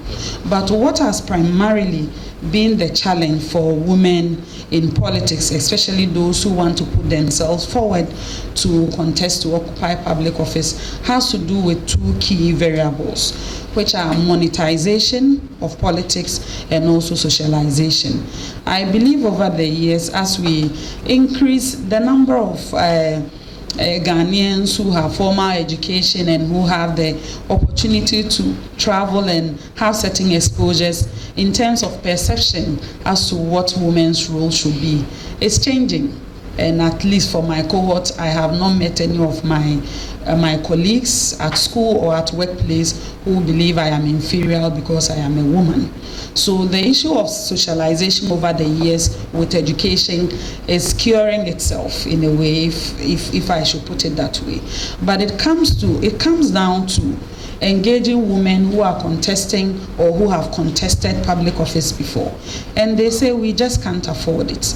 But what has primarily been the challenge for women in politics, especially those who want to put themselves forward to contest to occupy public office, has to do with two key variables, which are monetization of politics and also socialization. I believe over the years, as we increase the number of Ghanaians who have formal education and who have the opportunity to travel and have certain exposures in terms of perception as to what women's role should be, it's changing. And at least for my cohort, I have not met any of my colleagues at school or at workplace who believe I am inferior because I am a woman. So the issue of socialization over the years with education is curing itself in a way, if I should put it that way. But it comes down to engaging women who are contesting or who have contested public office before. And they say we just can't afford it.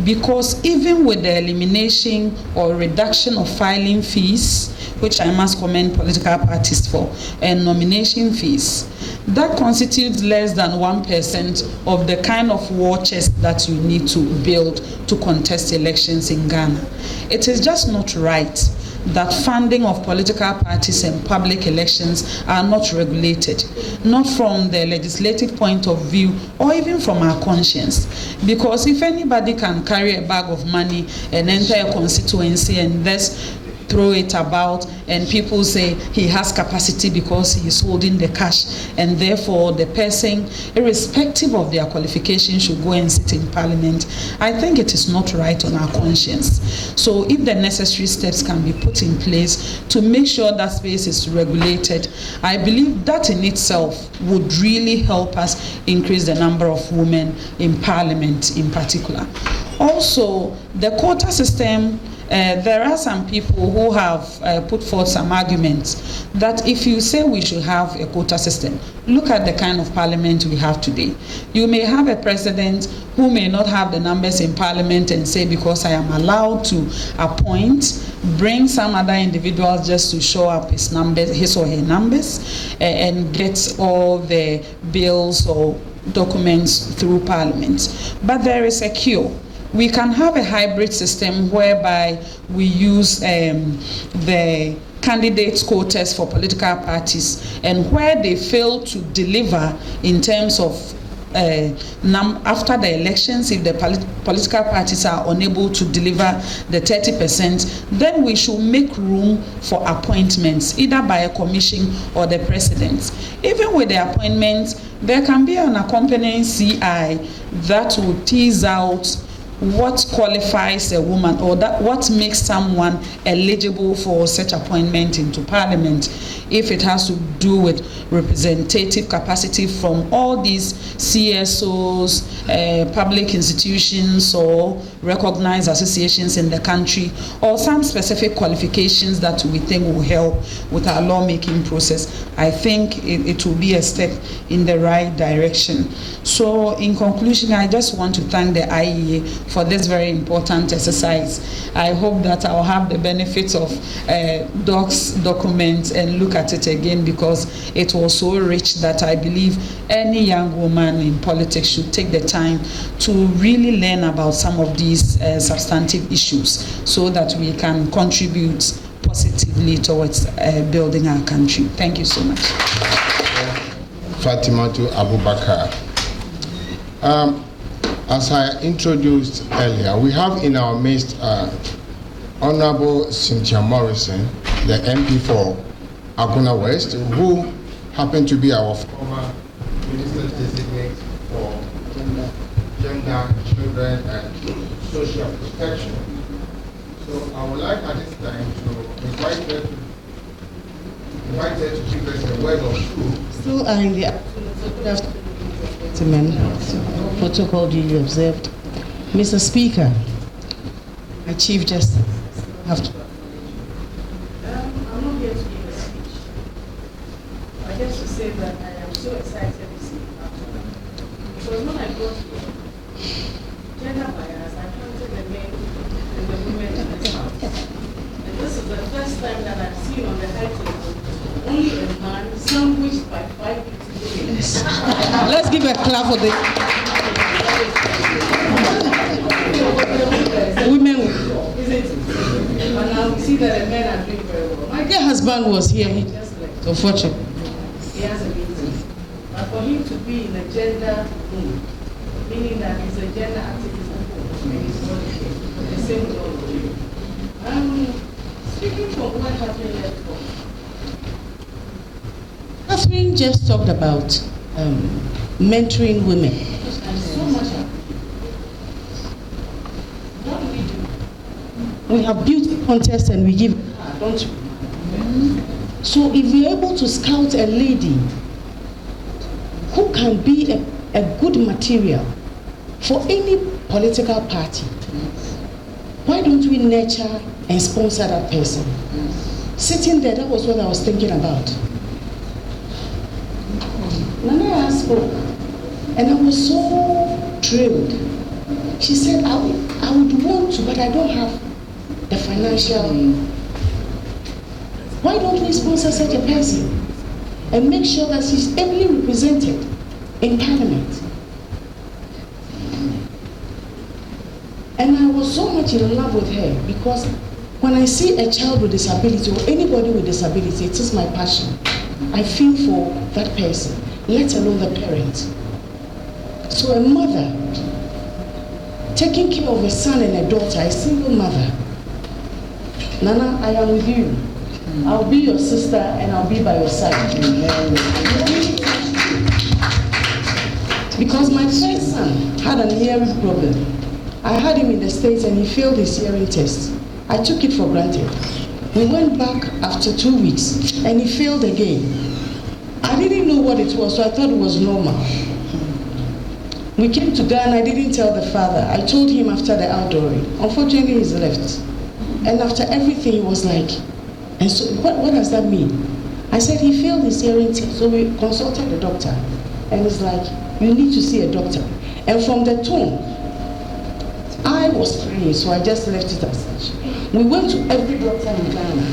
Because even with the elimination or reduction of filing fees, which I must commend political parties for, and nomination fees, that constitutes less than 1% of the kind of war chest that you need to build to contest elections in Ghana. It is just not right that funding of political parties and public elections are not regulated, not from the legislative point of view or even from our conscience. Because if anybody can carry a bag of money and enter a constituency and thus throw it about, and people say he has capacity because he is holding the cash, and therefore the person, irrespective of their qualification, should go and sit in Parliament, I think it is not right on our conscience. So if the necessary steps can be put in place to make sure that space is regulated, I believe that in itself would really help us increase the number of women in Parliament in particular. Also, the quota system, there are some people who have put forth some arguments that if you say we should have a quota system, look at the kind of parliament we have today. You may have a president who may not have the numbers in Parliament and say, because I am allowed to appoint, bring some other individuals just to show up his numbers, his or her numbers, and get all the bills or documents through Parliament. But there is a cure. We can have a hybrid system whereby we use the candidates' quotas for political parties, and where they fail to deliver in terms of after the elections, if the political parties are unable to deliver the 30%, then we should make room for appointments, either by a commission or the president. Even with the appointments, there can be an accompanying CI that will tease out what qualifies a woman, or that what makes someone eligible for such appointment into parliament. If it has to do with representative capacity from all these CSOs, public institutions or recognized associations in the country, or some specific qualifications that we think will help with our lawmaking process, I think it will be a step in the right direction. So in conclusion, I just want to thank the IEA for this very important exercise. I hope that I'll have the benefits of documents and look at it again, because it was so rich that I believe any young woman in politics should take the time to really learn about some of these substantive issues, so that we can contribute positively towards building our country. Thank you so much. Fatimatu Abubakar. As I introduced earlier, we have in our midst Honorable Cynthia Morrison, the MP for Aguna West, who happened to be our former Minister Designate for Gender, Children and Social Protection. So I would like at this time to invite her to give us a word of truth. Still are in the good afternoon. Protocol duly observed. Mr. Speaker, my Chief Justice, have to. I'm not here to give a speech. I just to say that I am so excited this afternoon. Because when I got here, gender bias, I counted the men and the women in this house. And this is the first time that I've seen on the high table only a man sandwiched by 5 women. Let's give a clap for the women, isn't it? But now we see that the men are doing very well. my dear husband was here, he just left, unfortunately. He has a meeting. But for him to be in a gender room, meaning that he's a gender activist and he's not here, the same with all of you. Speaking from what Catherine left for. Catherine just talked about mentoring women. And so much. What do we do? We have beauty contests and we give, don't you? So if we're able to scout a lady who can be a good material for any political party, why don't we nurture and sponsor that person? Sitting there, that was what I was thinking about. Nana spoke, and I was so thrilled. She said, I would want to, but I don't have the financial. Why don't we sponsor such a person and make sure that she's ably represented in Parliament? And I was so much in love with her, because when I see a child with disability or anybody with disability, it is my passion. I feel for that person, let alone the parent. So a mother taking care of a son and a daughter, a single mother. Nana, I am with you. I'll be your sister and I'll be by your side. Because my first son had an hearing problem. I had him in the States and he failed his hearing test. I took it for granted. We went back after 2 weeks and he failed again. I didn't know what it was, so I thought it was normal. We came to Ghana, I didn't tell the father. I told him after the outdooring. Unfortunately, he's left. And after everything, he was like, and so what does that mean? I said he failed his hearing test, so we consulted the doctor. And he's like, you need to see a doctor. And from the tone, I was praying, so I just left it as such. We went to every doctor in Ghana.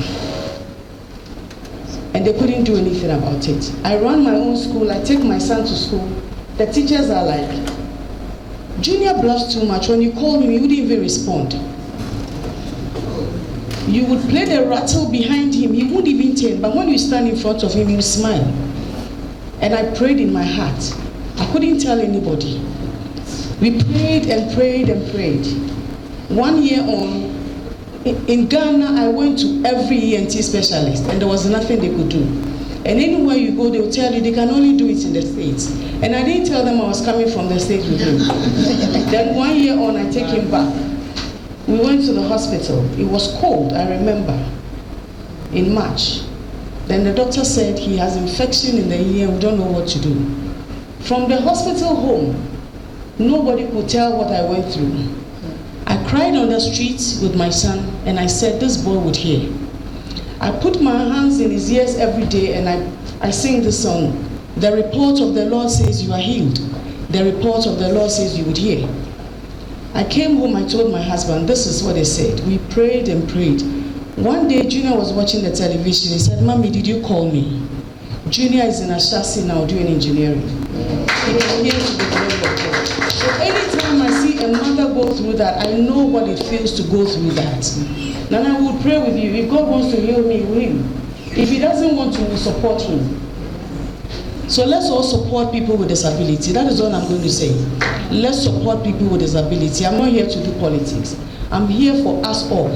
And they couldn't do anything about it. I run my own school, I take my son to school. The teachers are like, Junior bluffs too much. When you call him, he wouldn't even respond. You would play the rattle behind him, he wouldn't even turn. But when you stand in front of him, he will smile. And I prayed in my heart I couldn't tell anybody. We prayed and prayed and prayed. 1 year on, in Ghana, I went to every ENT specialist, and there was nothing they could do. And anywhere you go, they will tell you they can only do it in the States. And I didn't tell them I was coming from the States with him. Then 1 year on, I take him back. We went to the hospital. It was cold, I remember, in March. Then the doctor said he has infection in the ear, we don't know what to do. From the hospital home, nobody could tell what I went through. I cried on the streets with my son, and I said, this boy would hear. I put my hands in his ears every day, and I sing this song. The report of the Lord says you are healed. The report of the Lord says you would hear. I came home, I told my husband, this is what they said. We prayed and prayed. One day, Junior was watching the television. He said, Mommy, did you call me? Junior is in Ashasi now doing engineering. He came here to the glory of God. So anytime I see a mother go through that, I know what it feels to go through that. And I would pray with you. If God wants to heal me, he will. If he doesn't want to, we'll support him. So let's all support people with disability. That is all I'm going to say. Let's support people with disability. I'm not here to do politics. I'm here for us all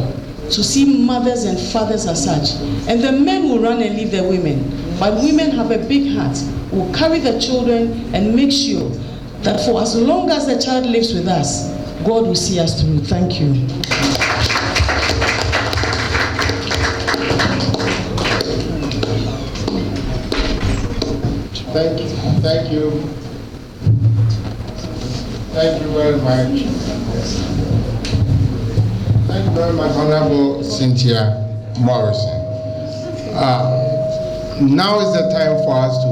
to see mothers and fathers as such. And the men will run and leave the women. But women have a big heart, will carry the children and make sure that for as long as the child lives with us, God will see us through. Thank you. Thank you. Thank you. Thank you very much. Thank you very much, Honorable Cynthia Morrison. Now is the time for us to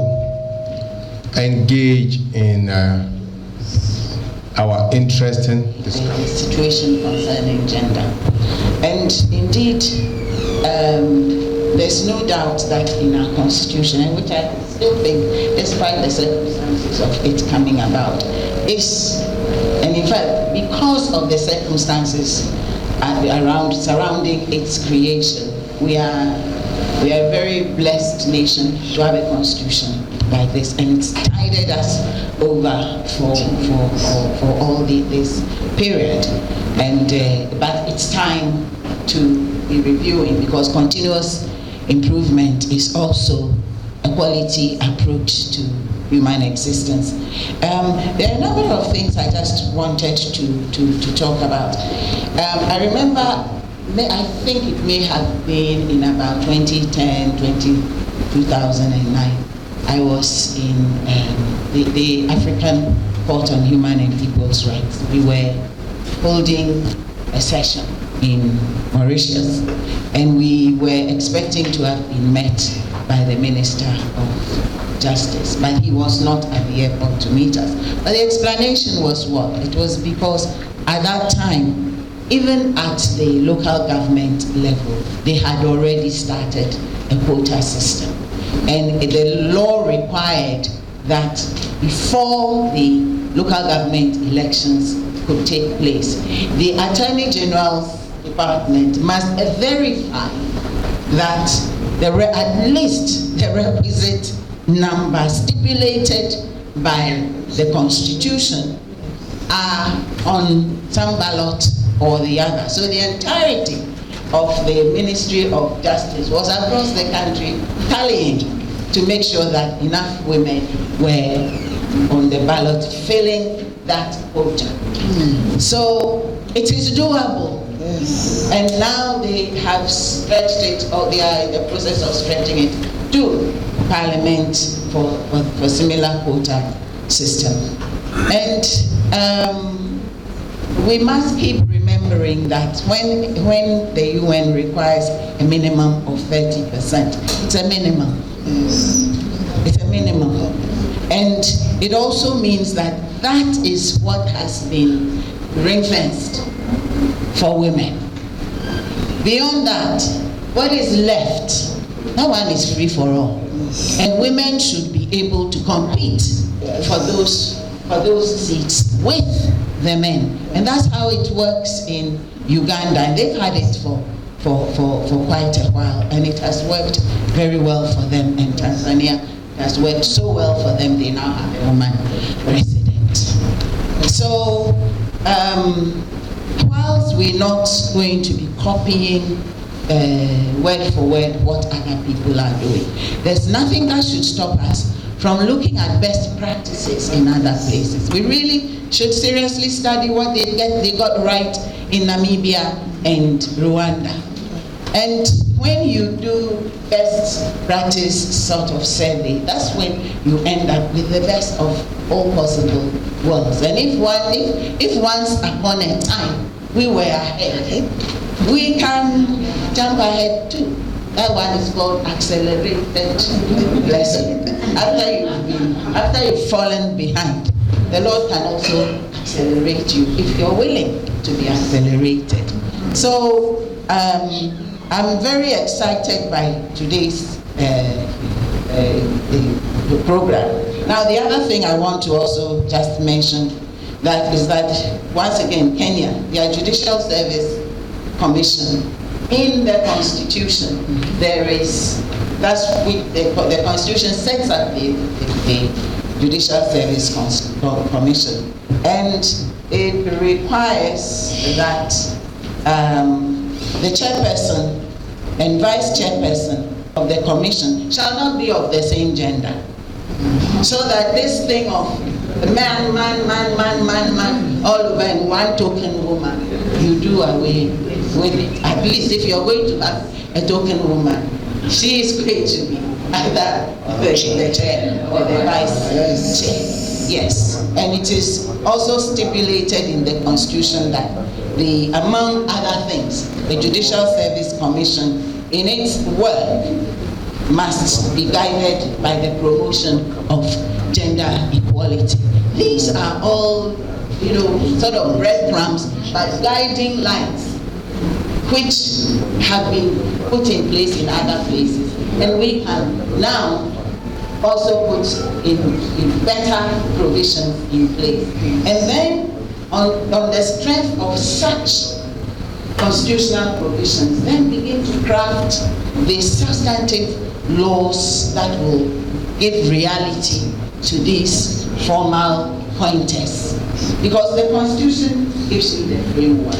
engage in our interesting discussion. The situation concerning gender. And indeed, there's no doubt that in our constitution, and which I still think, despite the circumstances of it coming about, is, and in fact, because of the circumstances surrounding its creation, we are a very blessed nation to have a constitution like this, and it's tided us over for all this period. And but it's time to be reviewing, because continuous improvement is also a quality approach to human existence. There are a number of things I just wanted to talk about. I remember, I think it may have been in about 2009, I was in the African Court on Human and People's Rights. We were holding a session in Mauritius, and we were expecting to have been met by the Minister of Justice, but he was not at the airport to meet us. But the explanation was what? It was because at that time, even at the local government level, they had already started a quota system. And the law required that before the local government elections could take place, the Attorney General's Department must verify that at least the requisite number stipulated by the Constitution are on some ballot or the other. So the entirety of the Ministry of Justice was across the country tallying to make sure that enough women were on the ballot filling that quota. So it is doable. Yes. And now they have stretched it, or they are in the process of stretching it to Parliament for similar quota system. And we must keep remembering that when the UN requires a minimum of 30%, it's a minimum. It's a minimum. And it also means that that is what has been ring-fenced for women. Beyond that, what is left, that one is free for all. And women should be able to compete for those seats with the men. And that's how it works in Uganda. And they've had it for quite a while, and it has worked very well for them. And Tanzania has worked so well for them, they now have a woman whilst we're not going to be copying word for word what other people are doing, there's nothing that should stop us from looking at best practices in other places. We really should seriously study what they got right in Namibia and Rwanda. And when you do best practice sort of survey, that's when you end up with the best of all possible worlds. And if once upon a time we were ahead, we can jump ahead too. That one is called accelerated lesson. After you've fallen behind, the Lord can also accelerate you if you're willing to be accelerated. So I'm very excited by today's the program. Now, the other thing I want to also just mention is that once again, Kenya, their Judicial Service Commission, in the Constitution, the Constitution sets up the Judicial Service Commission, and it requires that the chairperson and vice chairperson of the commission shall not be of the same gender. So that this thing of man, all over in one token woman, you do away with it. At least if you're going to have a token woman, she is going to be either the chair or the vice chair. Yes, and it is also stipulated in the Constitution that among other things, the Judicial Service Commission in its work must be guided by the promotion of gender equality. These are all, sort of breadcrumbs, but guiding lines which have been put in place in other places, and we can now also put in better provisions in place. And then on the strength of such constitutional provisions, then begin to craft the substantive laws that will give reality to these formal pointers. Because the Constitution gives you the framework,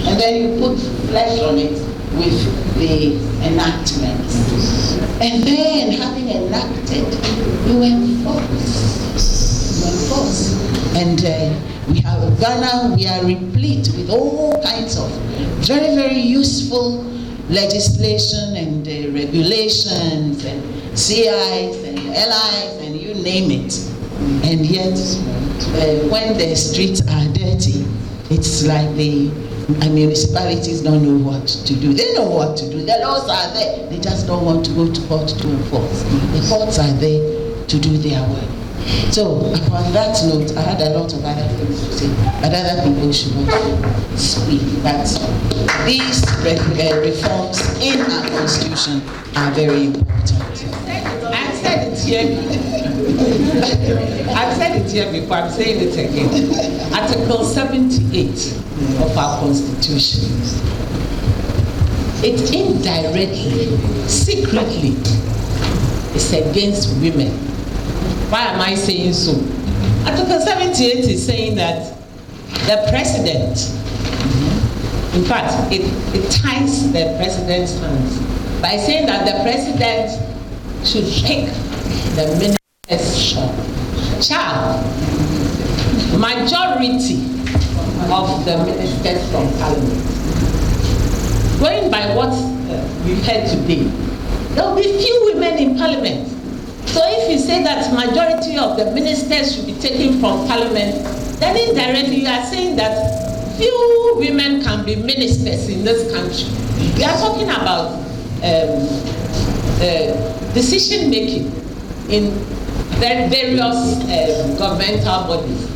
and then you put flesh on it with the enactments. And then, having enacted, you enforce. And we have Ghana, we are replete with all kinds of very, very useful legislation and regulations and CIs and LIs and you name it. And yet, when the streets are dirty, it's like municipalities don't know what to do. They know what to do. The laws are there. They just don't want to go to court to enforce. The courts are there to do their work. So, upon that note, I had a lot of other things to say, but other people should also speak. But these reforms in our Constitution are very important. I've said it here. I've said it here before. I'm saying it again. Article 78 of our Constitution. It indirectly, secretly, is against women. Why am I saying so? Article 78 is saying that the president, in fact, it ties the president's hands by saying that the president should pick the minister's child. Majority of the ministers from parliament. Going by what we've heard today, there will be few women in parliament. So if you say that majority of the ministers should be taken from parliament, then indirectly you are saying that few women can be ministers in this country. We are talking about decision making in various governmental bodies.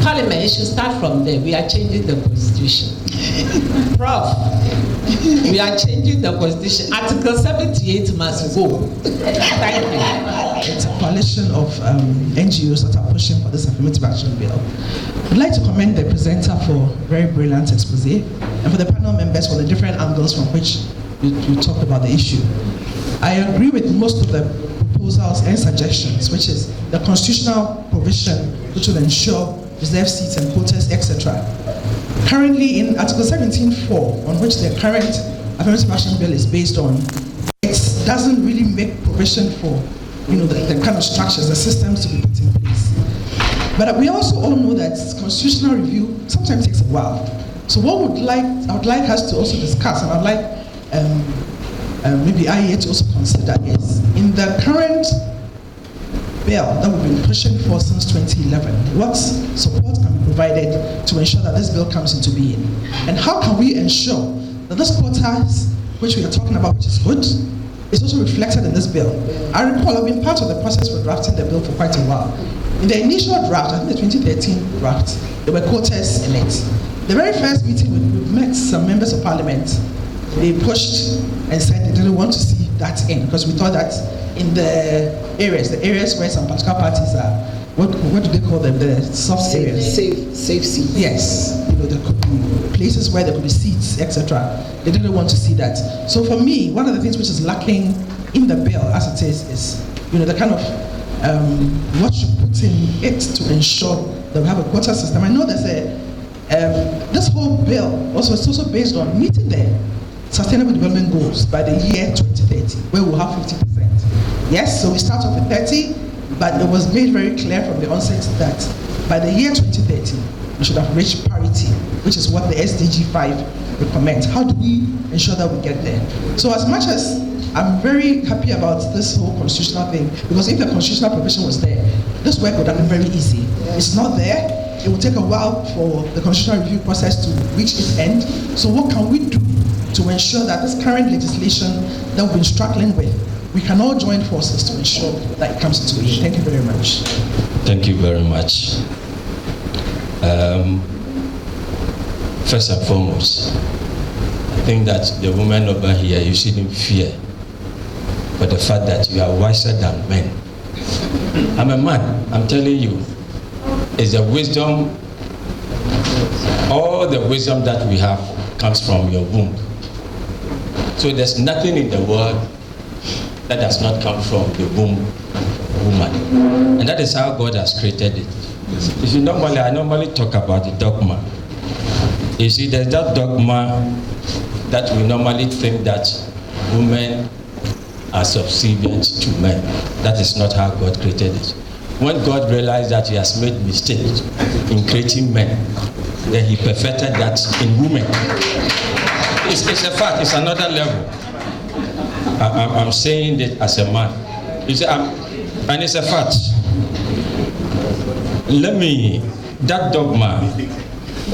Parliament, you should start from there. We are changing the Constitution. Prof, we are changing the Constitution. Article 78 must go. Thank you. It's a coalition of NGOs that are pushing for this affirmative action bill. I'd like to commend the presenter for a very brilliant expose, and for the panel members for the different angles from which you talked about the issue. I agree with most of the proposals and suggestions, which is the constitutional provision which will ensure reserved seats and quotas, etc. Currently, in Article 17.4, on which the current Affirmative Action Bill is based on, it doesn't really make provision for, the kind of structures, the systems to be put in place. But we also all know that constitutional review sometimes takes a while. So what I would like us to also discuss, and I'd like maybe IEA to also consider, is in the current bill that we've been pushing for since 2011, what support can be provided to ensure that this bill comes into being? And how can we ensure that this quotas, which we are talking about, which is good, is also reflected in this bill? I recall I've been part of the process for drafting the bill for quite a while. In the initial draft, I think the 2013 draft, there were quotas in it. The very first meeting we met some members of parliament, they pushed and said they didn't want to see that in, because we thought that in the areas where some political parties are, what do they call them? The soft areas. Safe seats. Yes, there could be places where there could be seats, etc. They didn't want to see that. So for me, one of the things which is lacking in the bill as it is the kind of what you put in it to ensure that we have a quota system. I know there's this whole bill also is also based on meeting the Sustainable Development Goals by the year 2030, where we'll have 50%. Yes, so we start off with 30, but it was made very clear from the onset that by the year 2030, we should have reached parity, which is what the SDG 5 recommends. How do we ensure that we get there? So as much as I'm very happy about this whole constitutional thing, because if the constitutional provision was there, this work would have been very easy. It's not there. It will take a while for the constitutional review process to reach its end. So what can we do to ensure that this current legislation that we've been struggling with, we can all join forces to ensure that it comes into being? Thank you very much. Thank you very much. First and foremost, I think that the women over here, you shouldn't fear for the fact that you are wiser than men. I'm a man, I'm telling you, it's the wisdom, all the wisdom that we have comes from your womb. So there's nothing in the world that does not come from the womb woman. And that is how God has created it. You see, I normally talk about the dogma. You see, there's that dogma that we normally think that women are subservient to men. That is not how God created it. When God realized that he has made mistakes in creating men, then he perfected that in women. It's a fact, it's another level. I'm saying that as a man. You see, and it's a fact. That dogma,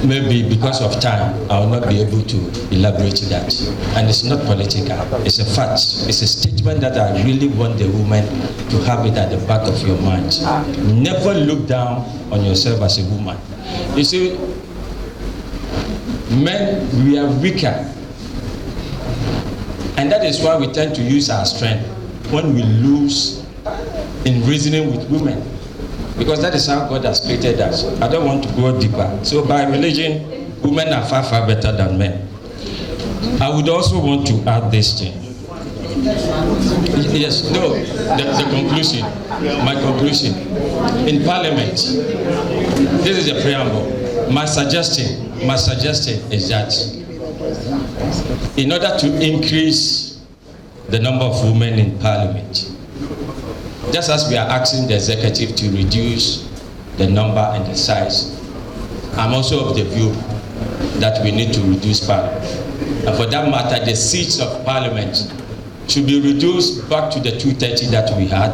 maybe because of time, I will not be able to elaborate that. And it's not political, it's a fact. It's a statement that I really want the woman to have it at the back of your mind. Never look down on yourself as a woman. You see, men, we are weaker. And that is why we tend to use our strength when we lose in reasoning with women. Because that is how God has created us. I don't want to go deeper. So by religion, women are far, far better than men. I would also want to add this thing. Yes, no, the conclusion, my conclusion. In Parliament, this is a preamble. My suggestion is that in order to increase the number of women in Parliament, just as we are asking the executive to reduce the number and the size, I'm also of the view that we need to reduce Parliament. And for that matter, the seats of Parliament should be reduced back to the 230 that we had,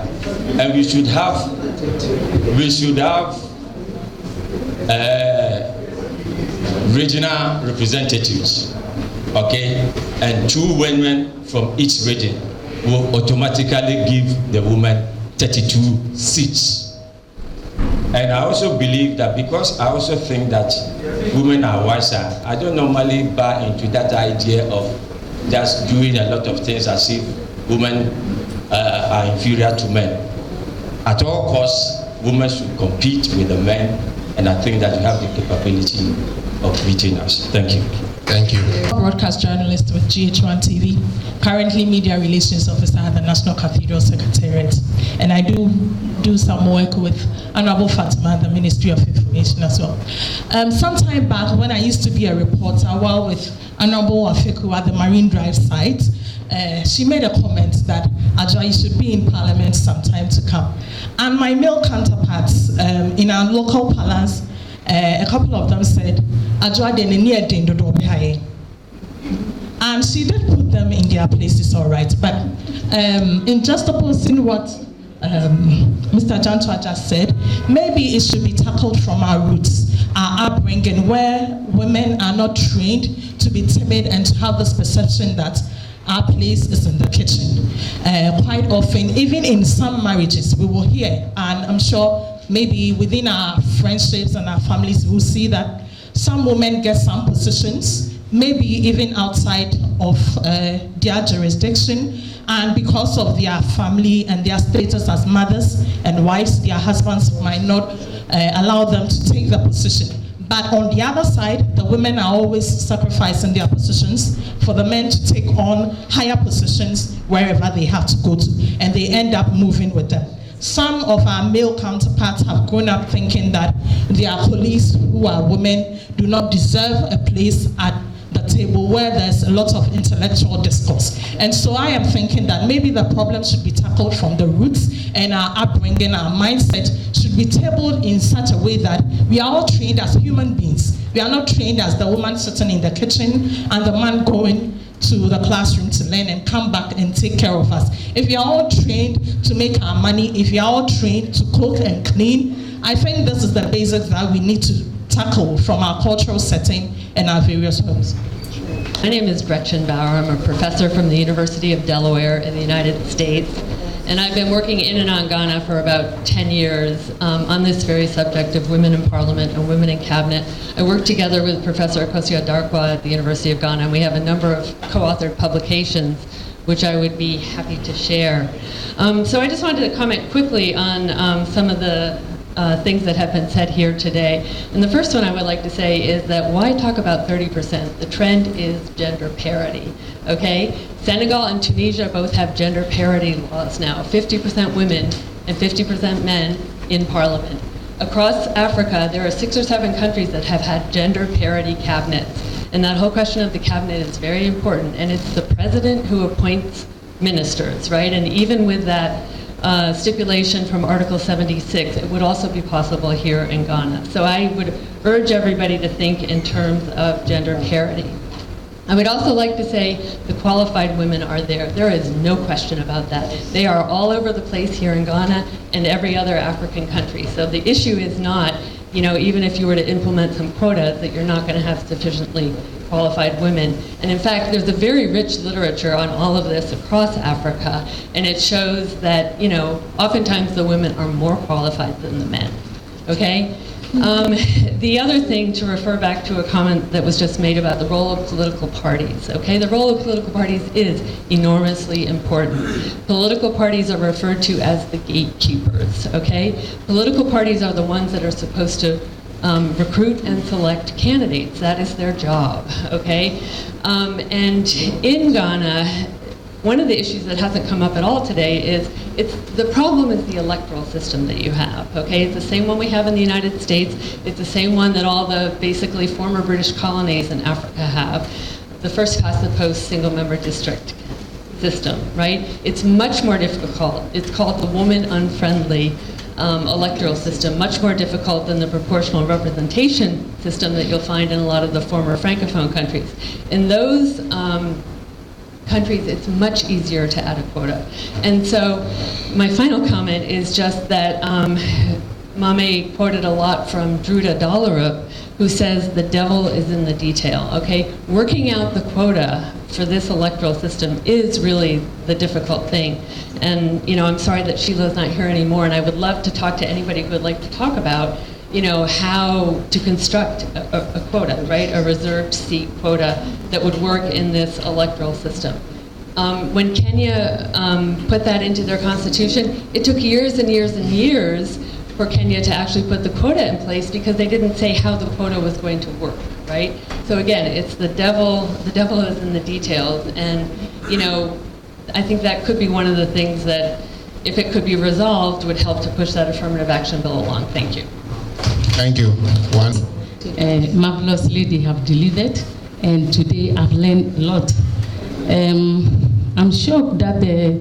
and we should have regional representatives, okay, and 2 women from each region will automatically give the women 32 seats. And I also believe that, because I also think that women are wiser, I don't normally buy into that idea of just doing a lot of things as if women are inferior to men. At all costs, women should compete with the men, and I think that we have the capability of beating us. Thank you. Thank you. Broadcast journalist with GH1 TV, currently media relations officer at the National Cathedral Secretariat. And I do do some work with Honorable Fatima, the Ministry of Information as well. Some time back, when I used to be a reporter while with Honorable Afiku at the Marine Drive site, she made a comment that Ajwa, you should be in Parliament sometime to come. And my male counterparts in our local parlance, a couple of them said, Ajwa, and she did put them in their places, all right. But in just opposing what Mr. Jantwa just said, maybe it should be tackled from our roots, our upbringing, where women are not trained to be timid and to have this perception that our place is in the kitchen. Quite often, even in some marriages, we will hear, and I'm sure maybe within our friendships and our families, we'll see that some women get some positions, maybe even outside of their jurisdiction, and because of their family and their status as mothers and wives, their husbands might not allow them to take the position. But on the other side, the women are always sacrificing their positions for the men to take on higher positions wherever they have to go to, and they end up moving with them. Some of our male counterparts have grown up thinking that their colleagues who are women do not deserve a place at the table where there's a lot of intellectual discourse. And so I am thinking that maybe the problem should be tackled from the roots, and our upbringing, our mindset should be tabled in such a way that we are all trained as human beings. We are not trained as the woman sitting in the kitchen and the man going to the classroom to learn and come back and take care of us. If we are all trained to make our money, if we are all trained to cook and clean, I think this is the basics that we need to tackle from our cultural setting and our various homes. My name is Gretchen Bauer. I'm a professor from the University of Delaware in the United States. And I've been working in and on Ghana for about 10 years on this very subject of women in parliament and women in cabinet. I work together with Professor Akosua Darkwa at the University of Ghana, and we have a number of co-authored publications which I would be happy to share. So I just wanted to comment quickly on some of the things that have been said here today. And the first one I would like to say is that why talk about 30%? The trend is gender parity, okay? Senegal and Tunisia both have gender parity laws now, 50% women and 50% men in parliament. Across Africa, there are 6 or 7 countries that have had gender parity cabinets. And that whole question of the cabinet is very important. And it's the president who appoints ministers, right? And even with that stipulation from Article 76, it would also be possible here in Ghana. So I would urge everybody to think in terms of gender parity. I would also like to say the qualified women are there. There is no question about that. They are all over the place here in Ghana and every other African country. So the issue is not, you know, even if you were to implement some quotas, that you're not going to have sufficiently qualified women. And in fact, there's a very rich literature on all of this across Africa, and it shows that, you know, oftentimes the women are more qualified than the men, okay? The other thing, to refer back to a comment that was just made about the role of political parties, okay? The role of political parties is enormously important. Political parties are referred to as the gatekeepers, okay? Political parties are the ones that are supposed to recruit and select candidates. That is their job, okay? And in Ghana, one of the issues that hasn't come up at all today is the problem is the electoral system that you have, okay? It's the same one we have in the United States. It's the same one that all the basically former British colonies in Africa have. The first past the post single member district system, right? It's much more difficult. It's called the woman unfriendly electoral system, much more difficult than the proportional representation system that you'll find in a lot of the former Francophone countries. In those countries, it's much easier to add a quota. And so my final comment is just that Mame quoted a lot from Druda Dalarup, who says the devil is in the detail, okay? Working out the quota for this electoral system is really the difficult thing. And, you know, I'm sorry that Sheila's not here anymore, and I would love to talk to anybody who would like to talk about, you know, how to construct a quota, right? A reserved seat quota that would work in this electoral system. When Kenya put that into their constitution, it took years and years and years for Kenya to actually put the quota in place because they didn't say how the quota was going to work, right? So again, it's the devil is in the details, and, you know, I think that could be one of the things that if it could be resolved, would help to push that affirmative action bill along. Thank you. Thank you. One. Marvelously, they have delivered, and today I've learned a lot. I'm shocked that the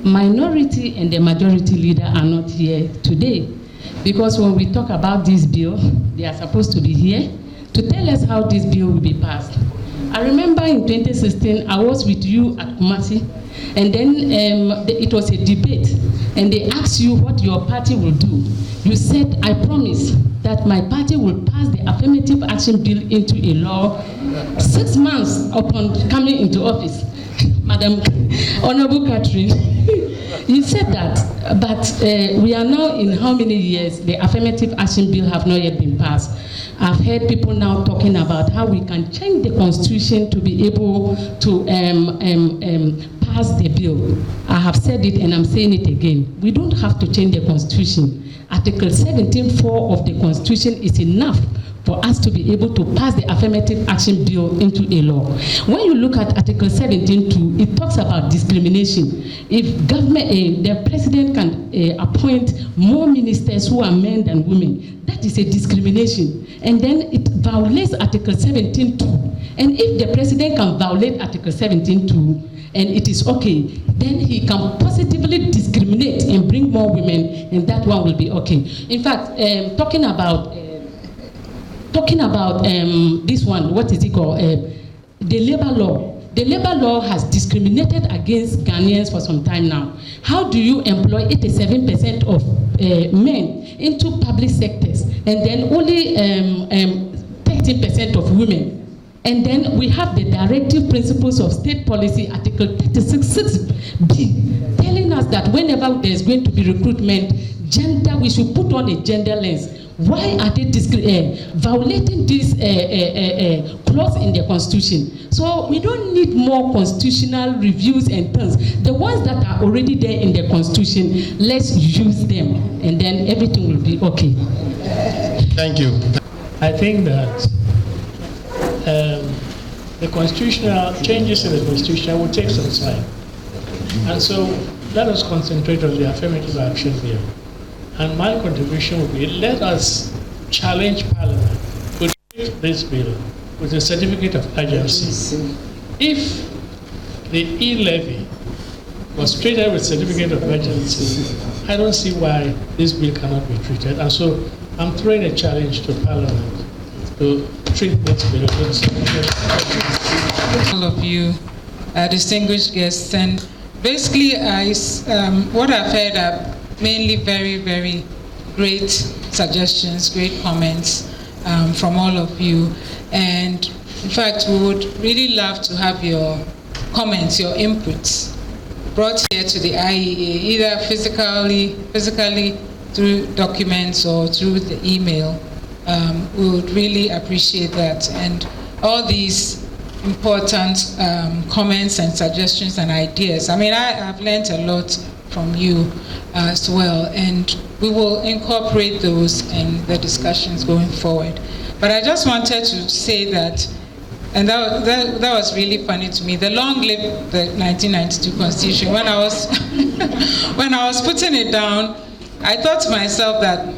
minority and the majority leader are not here today, because when we talk about this bill, they are supposed to be here to tell us how this bill will be passed. I remember in 2016, I was with you at Kumasi, and then it was a debate, and they asked you what your party will do. You said, I promise that my party will pass the affirmative action bill into a law 6 months upon coming into office. Madam Honorable Catherine, you said that, but we are now in how many years the affirmative action bill have not yet been passed. I've heard people now talking about how we can change the constitution to be able to pass the bill. I have said it and I'm saying it again. We don't have to change the constitution. Article 17(4) of the constitution is enough for us to be able to pass the affirmative action bill into a law. When you look at Article 17(2), it talks about discrimination. If government, the president can appoint more ministers who are men than women, that is a discrimination. And then it violates Article 17(2). And if the president can violate Article 17(2), and it is okay, then he can positively discriminate and bring more women, and that one will be okay. In fact, talking about this one, what is it called? The labor law. The labor law has discriminated against Ghanaians for some time now. How do you employ 87% of men into public sectors and then only 13% of women? And then we have the directive principles of state policy, Article 36(6)(b), telling us that whenever there's going to be recruitment, gender, we should put on a gender lens. Why are they violating this clause in the Constitution? So we don't need more constitutional reviews and things. The ones that are already there in the Constitution, let's use them, and then everything will be okay. Thank you. I think that the constitutional changes in the Constitution will take some time. And so let us concentrate on the affirmative action bill. And my contribution will be, let us challenge Parliament to treat this bill with a certificate of urgency. If the e-levy was treated with certificate of urgency, I don't see why this bill cannot be treated. And so I'm throwing a challenge to Parliament to treat this bill with a certificate of urgency. All of you, distinguished guests, and basically, what I've heard are mainly very, very great suggestions, great comments from all of you. And in fact, we would really love to have your comments, your inputs brought here to the IEA, either physically through documents or through the email. We would really appreciate that. And all these important comments and suggestions and ideas. I mean, I've learned a lot from you as well, and we will incorporate those in the discussions going forward. But I just wanted to say that, and that was really funny to me, the long live the 1992 Constitution. When I was putting it down, I thought to myself that,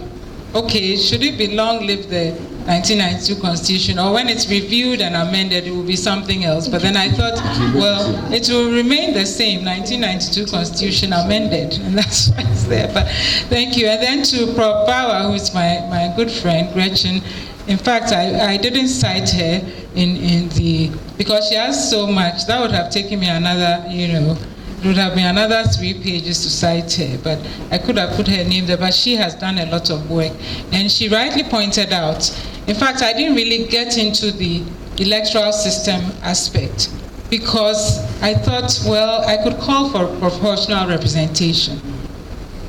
okay, should it be long live the 1992 Constitution, or when it's reviewed and amended, it will be something else. But then I thought, well, it will remain the same, 1992 Constitution amended, and that's why it's there. But thank you. And then to Prof. Bauer, who's my good friend, Gretchen. In fact, I didn't cite her because she has so much. That would have taken me another, it would have been another 3 pages to cite her, but I could have put her name there, but she has done a lot of work. And she rightly pointed out, in fact, I didn't really get into the electoral system aspect because I thought, well, I could call for proportional representation.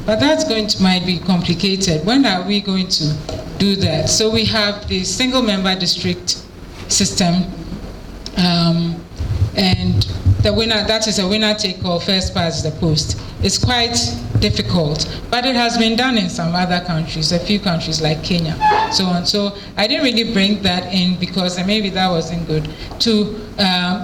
But that's might be complicated. When are we going to do that? So we have the single member district system, and the winner, that is a winner take all, first past the post. It's quite difficult, but it has been done in some other countries, a few countries like Kenya, so on. So I didn't really bring that in because maybe that wasn't good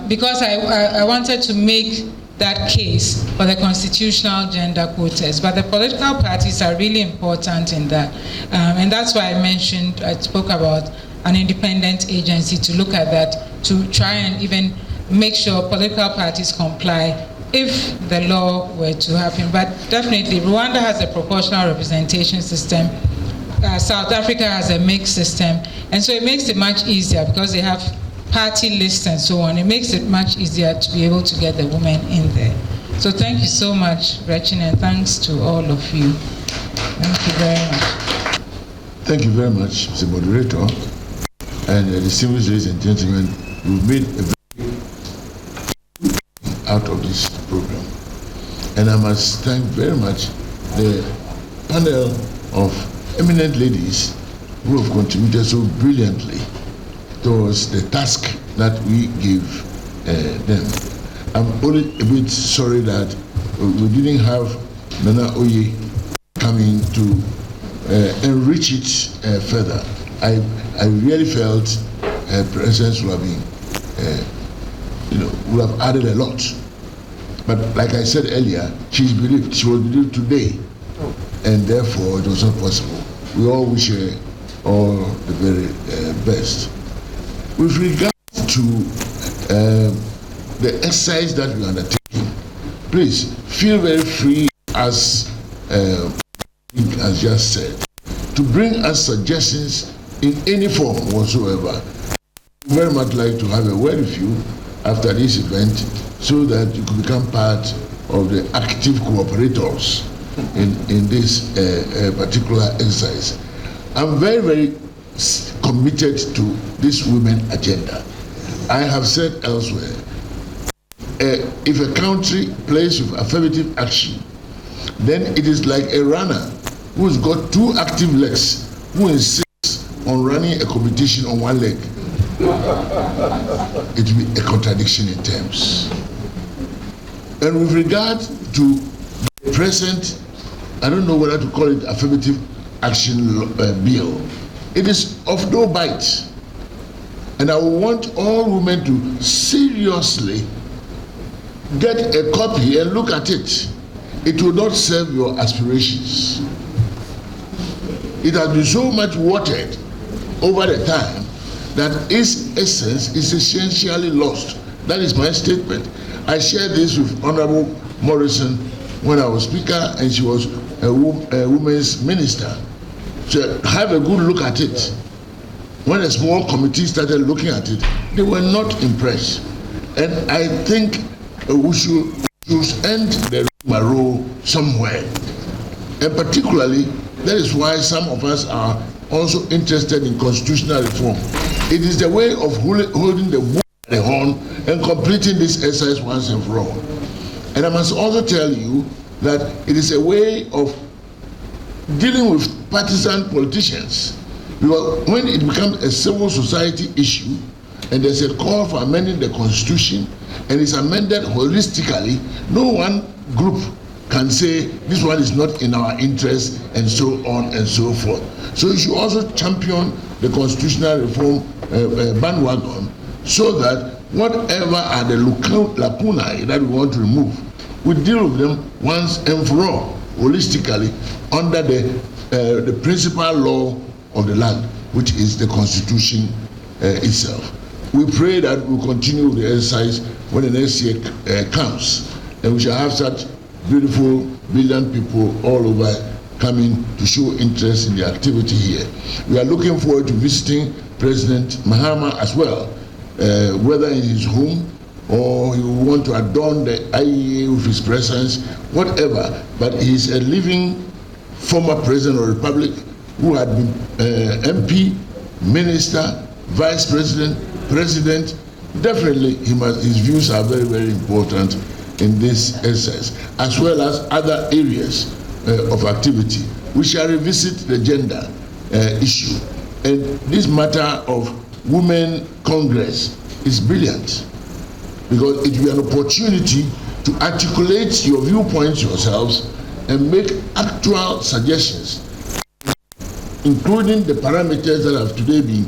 because I wanted to make that case for the constitutional gender quotas. But the political parties are really important in that. And that's why I spoke about an independent agency to look at that, to try and even make sure political parties comply if the law were to happen. But definitely, Rwanda has a proportional representation system. South Africa has a mixed system. And so it makes it much easier because they have party lists and so on. It makes it much easier to be able to get the women in there. So thank you so much, Gretchen, and thanks to all of you. Thank you very much. Thank you very much, Mr. Moderator. And distinguished ladies and gentlemen, we've made a very out of this program. And I must thank very much the panel of eminent ladies who have contributed so brilliantly towards the task that we give them. I'm only a bit sorry that we didn't have Nana Oye coming to enrich it further. I really felt her presence would have been, would have added a lot. But like I said earlier, she was believed today, and therefore it was not possible. We all wish her all the very best. With regard to the exercise that we are undertaking, please feel very free, as just said, to bring us suggestions in any form whatsoever. We very much like to have a word with you after this event so that you can become part of the active cooperators in this particular exercise. I'm very, very committed to this women agenda. I have said elsewhere, if a country plays with affirmative action, then it is like a runner who's got two active legs who insists on running a competition on one leg. It will be a contradiction in terms. And with regard to the present, I don't know whether to call it affirmative action bill, it is of no bite. And I want all women to seriously get a copy and look at it. It will not serve your aspirations. It has been so much watered over the time that its essence is essentially lost. That is my statement. I shared this with Honorable Morrison when I was Speaker and she was a women's minister. So have a good look at it. When a small committee started looking at it, they were not impressed. And I think we should end the rigmarole somewhere. And particularly, that is why some of us are also interested in constitutional reform. It is the way of holding the bull by the horn and completing this exercise once and for all. And I must also tell you that it is a way of dealing with partisan politicians. Because when it becomes a civil society issue and there's a call for amending the constitution and it's amended holistically, no one group can say this one is not in our interest and so on and so forth. So you should also champion the constitutional reform bandwagon so that whatever are the lacunae that we want to remove, we deal with them once and for all, holistically, under the principal law of the land, which is the constitution itself. We pray that we'll continue the exercise when the next year comes, and we shall have such beautiful, brilliant people all over coming to show interest in the activity here. We are looking forward to visiting President Mahama as well, whether in his home or he will want to adorn the IEA with his presence, whatever. But he's a living former president of the Republic who had been MP, minister, vice president, president. Definitely his views are very, very important in this exercise, as well as other areas of activity. We shall revisit the gender issue. And this matter of Women Congress is brilliant because it will be an opportunity to articulate your viewpoints yourselves and make actual suggestions, including the parameters that have today been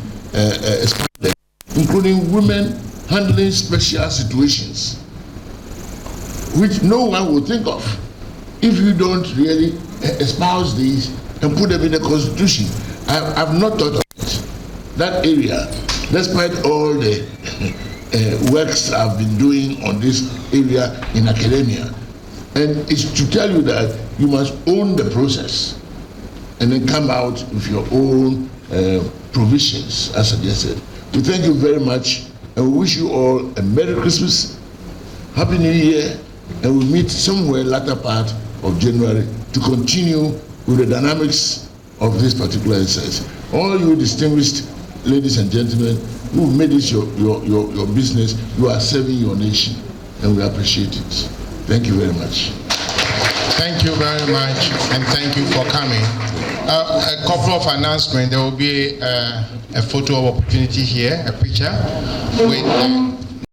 expanded, including women handling special situations. which no one will think of if you don't really espouse these and put them in the Constitution. I've not thought of it. That area, despite all the works I've been doing on this area in academia, and it's to tell you that you must own the process and then come out with your own provisions as suggested. We thank you very much, and we wish you all a Merry Christmas, Happy New Year, and we'll meet somewhere latter part of January to continue with the dynamics of this particular exercise. All you distinguished ladies and gentlemen who made this your business, you are serving your nation, and we appreciate it. Thank you very much. Thank you very much, and thank you for coming. A couple of announcements. There will be a photo of opportunity here, a picture with